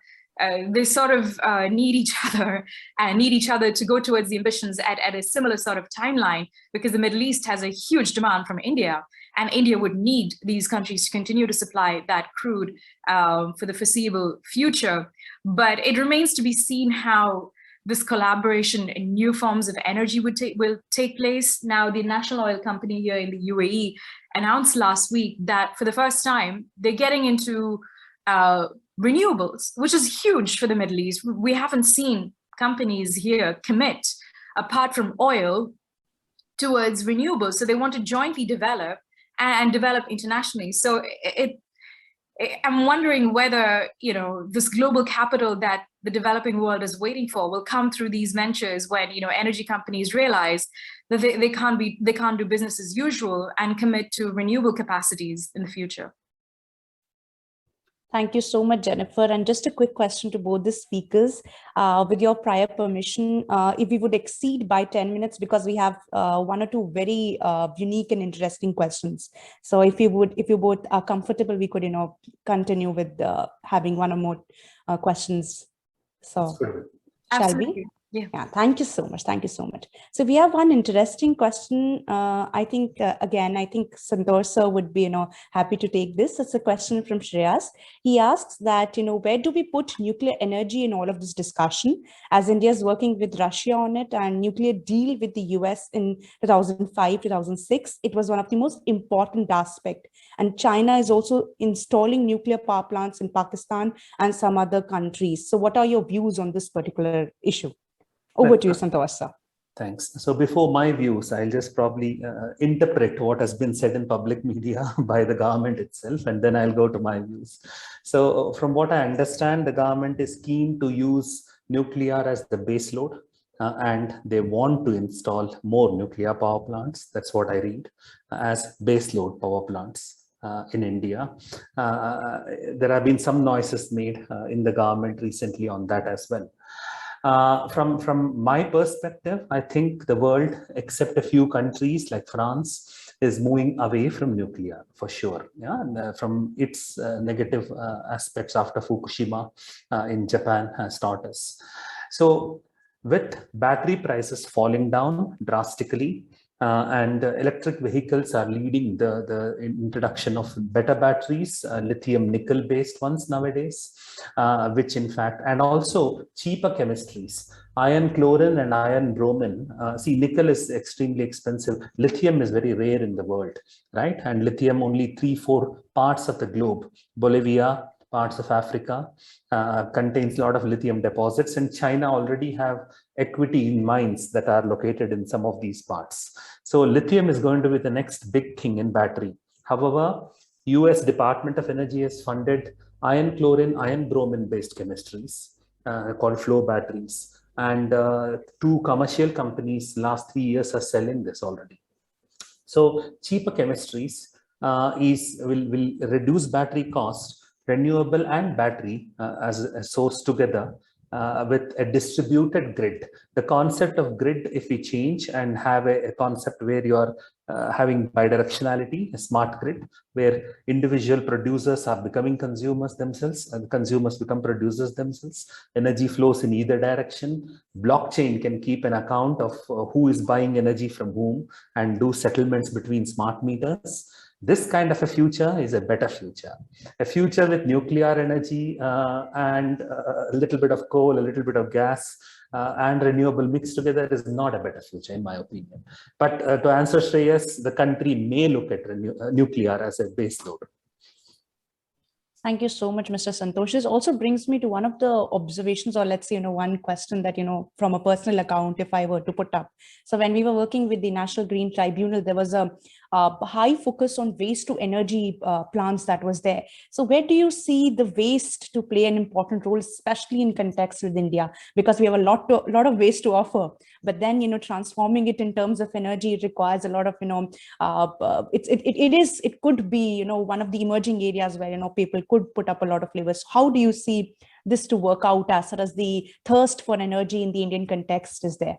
S3: they sort of need each other and need each other to go towards the ambitions at a similar sort of timeline, because the Middle East has a huge demand from India, and India would need these countries to continue to supply that crude for the foreseeable future. But it remains to be seen how this collaboration in new forms of energy will take place. Now, the national oil company here in the UAE announced last week that for the first time, they're getting into renewables, which is huge for the Middle East. We haven't seen companies here commit, apart from oil, towards renewables. So they want to jointly develop and develop internationally. So I'm wondering whether this global capital that the developing world is waiting for will come through these ventures when energy companies realize that they can't do business as usual and commit to renewable capacities in the future.
S2: Thank you so much, Jennifer. And just a quick question to both the speakers. With your prior permission, if we would exceed by 10 minutes, because we have 1 or 2 very unique and interesting questions. So if you both are comfortable, we could, continue with having 1 or more questions. So shall we? Yeah, thank you so much. Thank you so much. So we have one interesting question. I think Santosh sir would be, happy to take this. It's a question from Shreyas. He asks that, where do we put nuclear energy in all of this discussion, as India is working with Russia on it, and nuclear deal with the US in 2005, 2006. It was one of the most important aspects. And China is also installing nuclear power plants in Pakistan and some other countries. So what are your views on this particular issue? Over to you, Santosh sir.
S4: Thanks. So before my views, I'll just probably interpret what has been said in public media by the government itself, and then I'll go to my views. So from what I understand, the government is keen to use nuclear as the base load, and they want to install more nuclear power plants. That's what I read, as base load power plants in India. There have been some noises made in the government recently on that as well. From my perspective, I think the world, except a few countries like France, is moving away from nuclear for sure. Yeah, and, from its negative aspects after Fukushima in Japan has taught us. So with battery prices falling down drastically, and electric vehicles are leading the introduction of better batteries, lithium nickel based ones nowadays, which in fact, and also cheaper chemistries, iron chlorine and iron bromine. See, nickel is extremely expensive. Lithium is very rare in the world, right? And lithium only 3-4 parts of the globe, Bolivia, parts of Africa, contains a lot of lithium deposits, and China already have equity in mines that are located in some of these parts. So lithium is going to be the next big thing in battery. However, US Department of Energy has funded iron chlorine, iron bromine based chemistries called flow batteries. And 2 commercial companies last 3 years are selling this already. So cheaper chemistries will reduce battery cost. Renewable and battery as a source together with a distributed grid. The concept of grid, if we change and have a concept where you are having bidirectionality, a smart grid, where individual producers are becoming consumers themselves, and consumers become producers themselves. Energy flows in either direction. Blockchain can keep an account of who is buying energy from whom and do settlements between smart meters. This kind of a future is a better future. A future with nuclear energy and a little bit of coal, a little bit of gas, and renewable mixed together is not a better future, in my opinion. But to answer Shreyas, the country may look at nuclear as a base load.
S2: Thank you so much, Mr. Santosh. This also brings me to one of the observations, or let's say, one question that, from a personal account, if I were to put up. So when we were working with the National Green Tribunal, there was a high focus on waste to energy plants that was there. So where do you see the waste to play an important role, especially in context with India? Because we have a lot of waste to offer, but then, transforming it in terms of energy, it requires a lot of, it could be, one of the emerging areas where, people could put up a lot of levers. How do you see this to work out as far as the thirst for energy in the Indian context is there?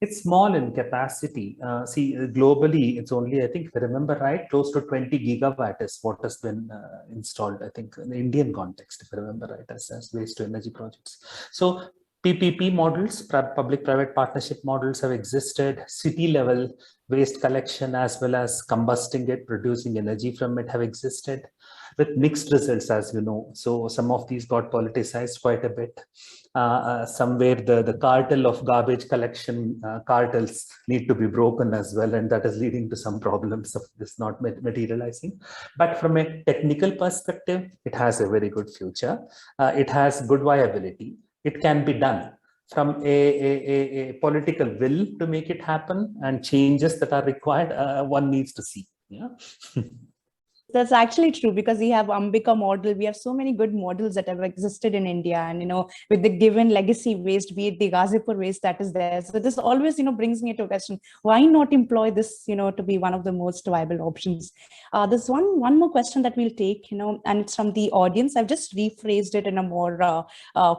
S4: It's small in capacity. See, globally, it's only, I think, if I remember right, close to 20 gigawatt is what has been installed, I think, in the Indian context, if I remember right, as waste to energy projects. So PPP models, public-private partnership models have existed. City-level waste collection as well as combusting it, producing energy from it have existed with mixed results, as you know. So some of these got politicized quite a bit. Somewhere the cartel of garbage collection cartels need to be broken as well, and that is leading to some problems of this not materializing. But from a technical perspective, it has a very good future. It has good viability. It can be done. From a political will to make it happen and changes that are required, one needs to see. Yeah.
S2: That's actually true, because we have Ambika model. We have so many good models that have existed in India, and with the given legacy waste, be it the Ghazipur waste that is there. So this always brings me to a question: why not employ this to be one of the most viable options? There's one more question that we'll take, and it's from the audience. I've just rephrased it in a more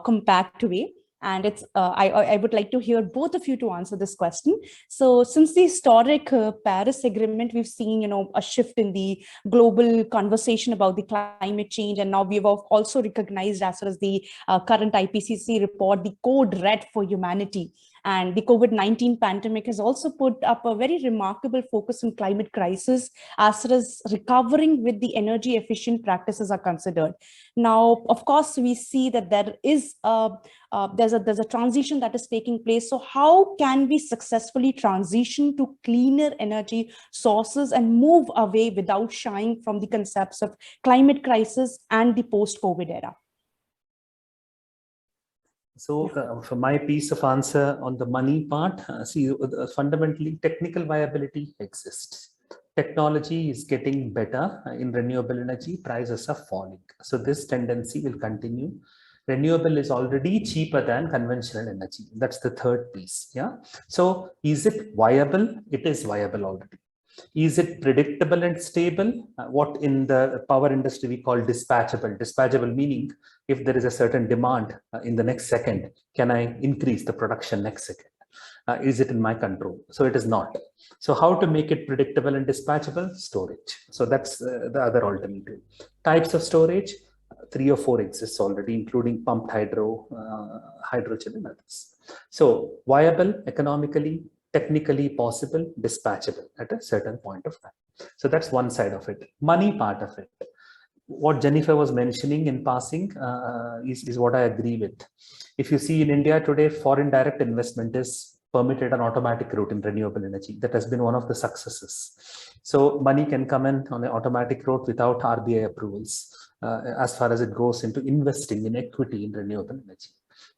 S2: compact way. And it's I would like to hear both of you to answer this question. So since the historic Paris Agreement, we've seen a shift in the global conversation about the climate change, and now we've also recognized, as far as the current IPCC report, the code red for humanity. And the COVID-19 pandemic has also put up a very remarkable focus on climate crisis as far as recovering with the energy efficient practices are considered. Now, of course, we see that there is there's a transition that is taking place. So how can we successfully transition to cleaner energy sources and move away without shying from the concepts of climate crisis and the post-COVID era?
S4: So for my piece of answer on the money part, see, fundamentally technical viability exists. Technology is getting better in renewable energy, prices are falling. So this tendency will continue. Renewable is already cheaper than conventional energy. That's the third piece. Yeah. So is it viable? It is viable already. Is it predictable and stable? What in the power industry we call dispatchable. Dispatchable meaning if there is a certain demand in the next second, can I increase the production next second? Is it in my control? So it is not. So how to make it predictable and dispatchable? Storage. So that's the other alternative. Types of storage, 3 or 4 exists already, including pumped hydro, hydrogen and others. So viable, economically, technically possible, dispatchable at a certain point of time. So that's one side of it. Money part of it. What Jennifer was mentioning in passing is what I agree with. If you see in India today, foreign direct investment is permitted an automatic route in renewable energy. That has been one of the successes. So money can come in on an automatic route without RBI approvals as far as it goes into investing in equity in renewable energy.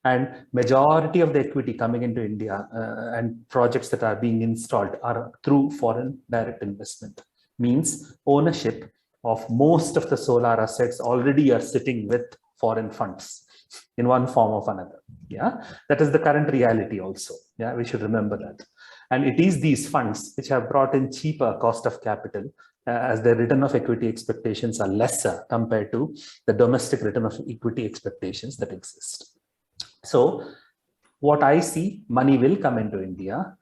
S4: And majority of the equity coming into India and projects that are being installed are through foreign direct investment. Means ownership of most of the solar assets already are sitting with foreign funds in one form or another. Yeah, that is the current reality also. Yeah, we should remember that. And it is these funds which have brought in cheaper cost of capital as the return of equity expectations are lesser compared to the domestic return of equity expectations that exist. So what I see, money will come into India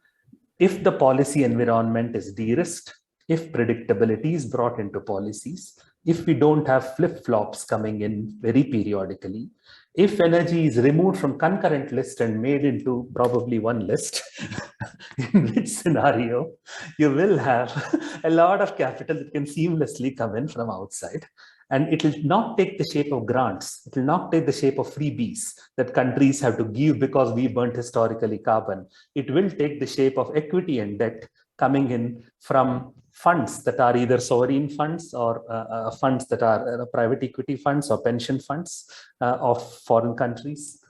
S4: if the policy environment is de-risked, if predictability is brought into policies, if we don't have flip-flops coming in very periodically, if energy is removed from concurrent list and made into probably one list, in which scenario you will have a lot of capital that can seamlessly come in from outside. And it will not take the shape of grants. It will not take the shape of freebies that countries have to give because we burnt historically carbon. It will take the shape of equity and debt coming in from funds that are either sovereign funds or funds that are private equity funds or pension funds of foreign countries,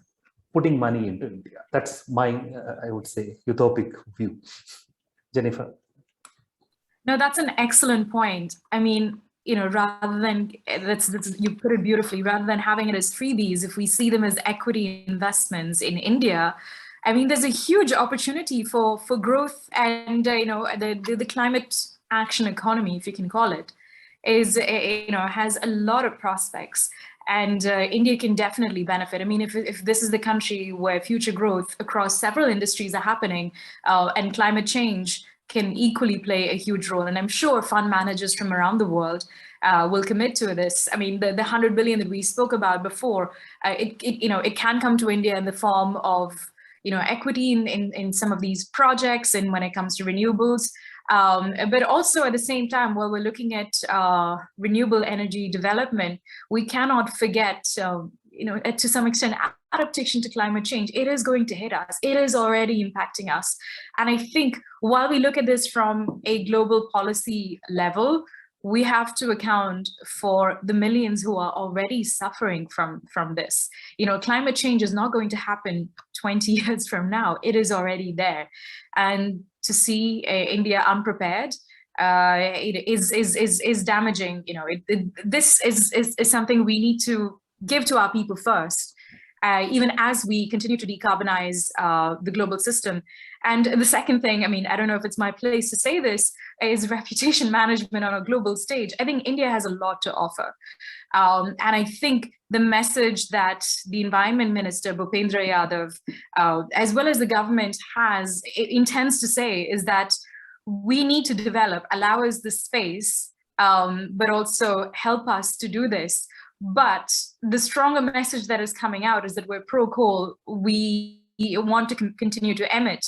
S4: putting money into India. That's my, I would say, utopic view. Jennifer.
S3: No, that's an excellent point. I mean, you know, rather than, you put it beautifully, rather than having it as freebies, if we see them as equity investments in India, I mean, there's a huge opportunity for growth, and you know, the climate action economy, if you can call it, is you know, has a lot of prospects, and India can definitely benefit. I mean, if this is the country where future growth across several industries are happening, and climate change can equally play a huge role, and I'm sure fund managers from around the world will commit to this. I mean, the 100 billion that we spoke about before, you know, it can come to India in the form of, you know, equity in some of these projects, and when it comes to renewables, but also at the same time, while we're looking at renewable energy development, we cannot forget, you know, to some extent, adaptation to climate change. It is going to hit us. It is already impacting us. And I think while we look at this from a global policy level, we have to account for the millions who are already suffering from this. You know, climate change is not going to happen 20 years from now. It is already there. And to see India unprepared it is damaging. You know, this is something we need to give to our people first, even as we continue to decarbonize the global system. And the second thing, I mean, I don't know if it's my place to say this, is reputation management on a global stage. I think India has a lot to offer. And I think the message that the Environment Minister, Bhupendra Yadav, as well as the government intends to say is that we need to develop, allow us the space, but also help us to do this. But the stronger message that is coming out is that we're pro-coal, we want to continue to emit.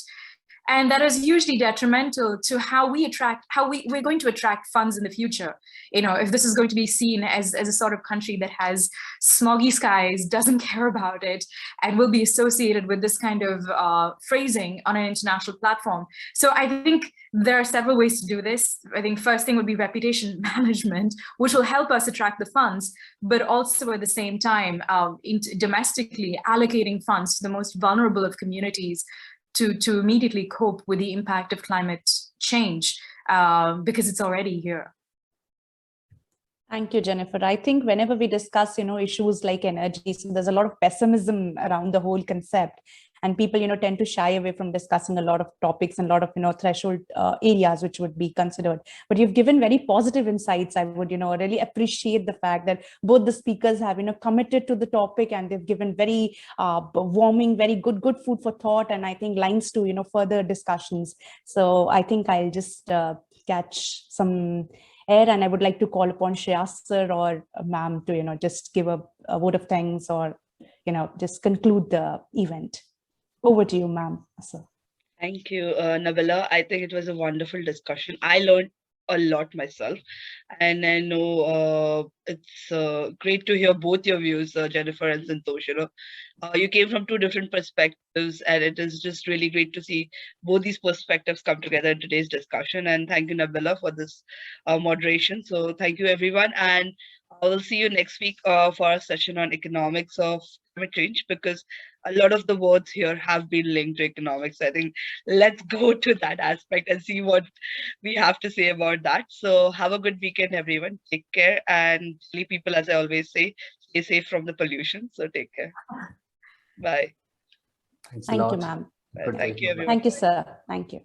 S3: And that is usually detrimental to how we're going to attract funds in the future. You know, if this is going to be seen as a sort of country that has smoggy skies, doesn't care about it, and will be associated with this kind of phrasing on an international platform. So I think there are several ways to do this. I think first thing would be reputation management, which will help us attract the funds, but also at the same time, domestically allocating funds to the most vulnerable of communities to immediately cope with the impact of climate change, because it's already here.
S2: Thank you, Jennifer. I think whenever we discuss, you know, issues like energy, so there's a lot of pessimism around the whole concept. and people, tend to shy away from discussing a lot of topics and a lot of, threshold areas which would be considered. But you've given very positive insights. I would, really appreciate the fact that both the speakers have, committed to the topic, and they've given very warming, very good food for thought, and I think lines to, further discussions. So I think I'll just catch some air, and I would like to call upon Shreyas sir or ma'am to, just give a vote of thanks, or, just conclude the event. Over to you, ma'am. Sir.
S1: Thank you, Nabeela. I think it was a wonderful discussion. I learned a lot myself, and I know it's great to hear both your views, Jennifer and Santosh. You came from two different perspectives, and it is just really great to see both these perspectives come together in today's discussion. And thank you, Nabeela, for this moderation. So thank you, everyone, and I will see you next week for a session on economics of climate change, because a lot of the words here have been linked to economics. I think let's go to that aspect and see what we have to say about that. So have a good weekend, everyone. Take care, and people, as I always say, stay safe from the pollution. So take care. Bye.
S4: Thanks
S2: Thank
S4: a lot.
S2: you, ma'am.
S1: Thank you, everyone.
S2: Thank you, sir. Thank you.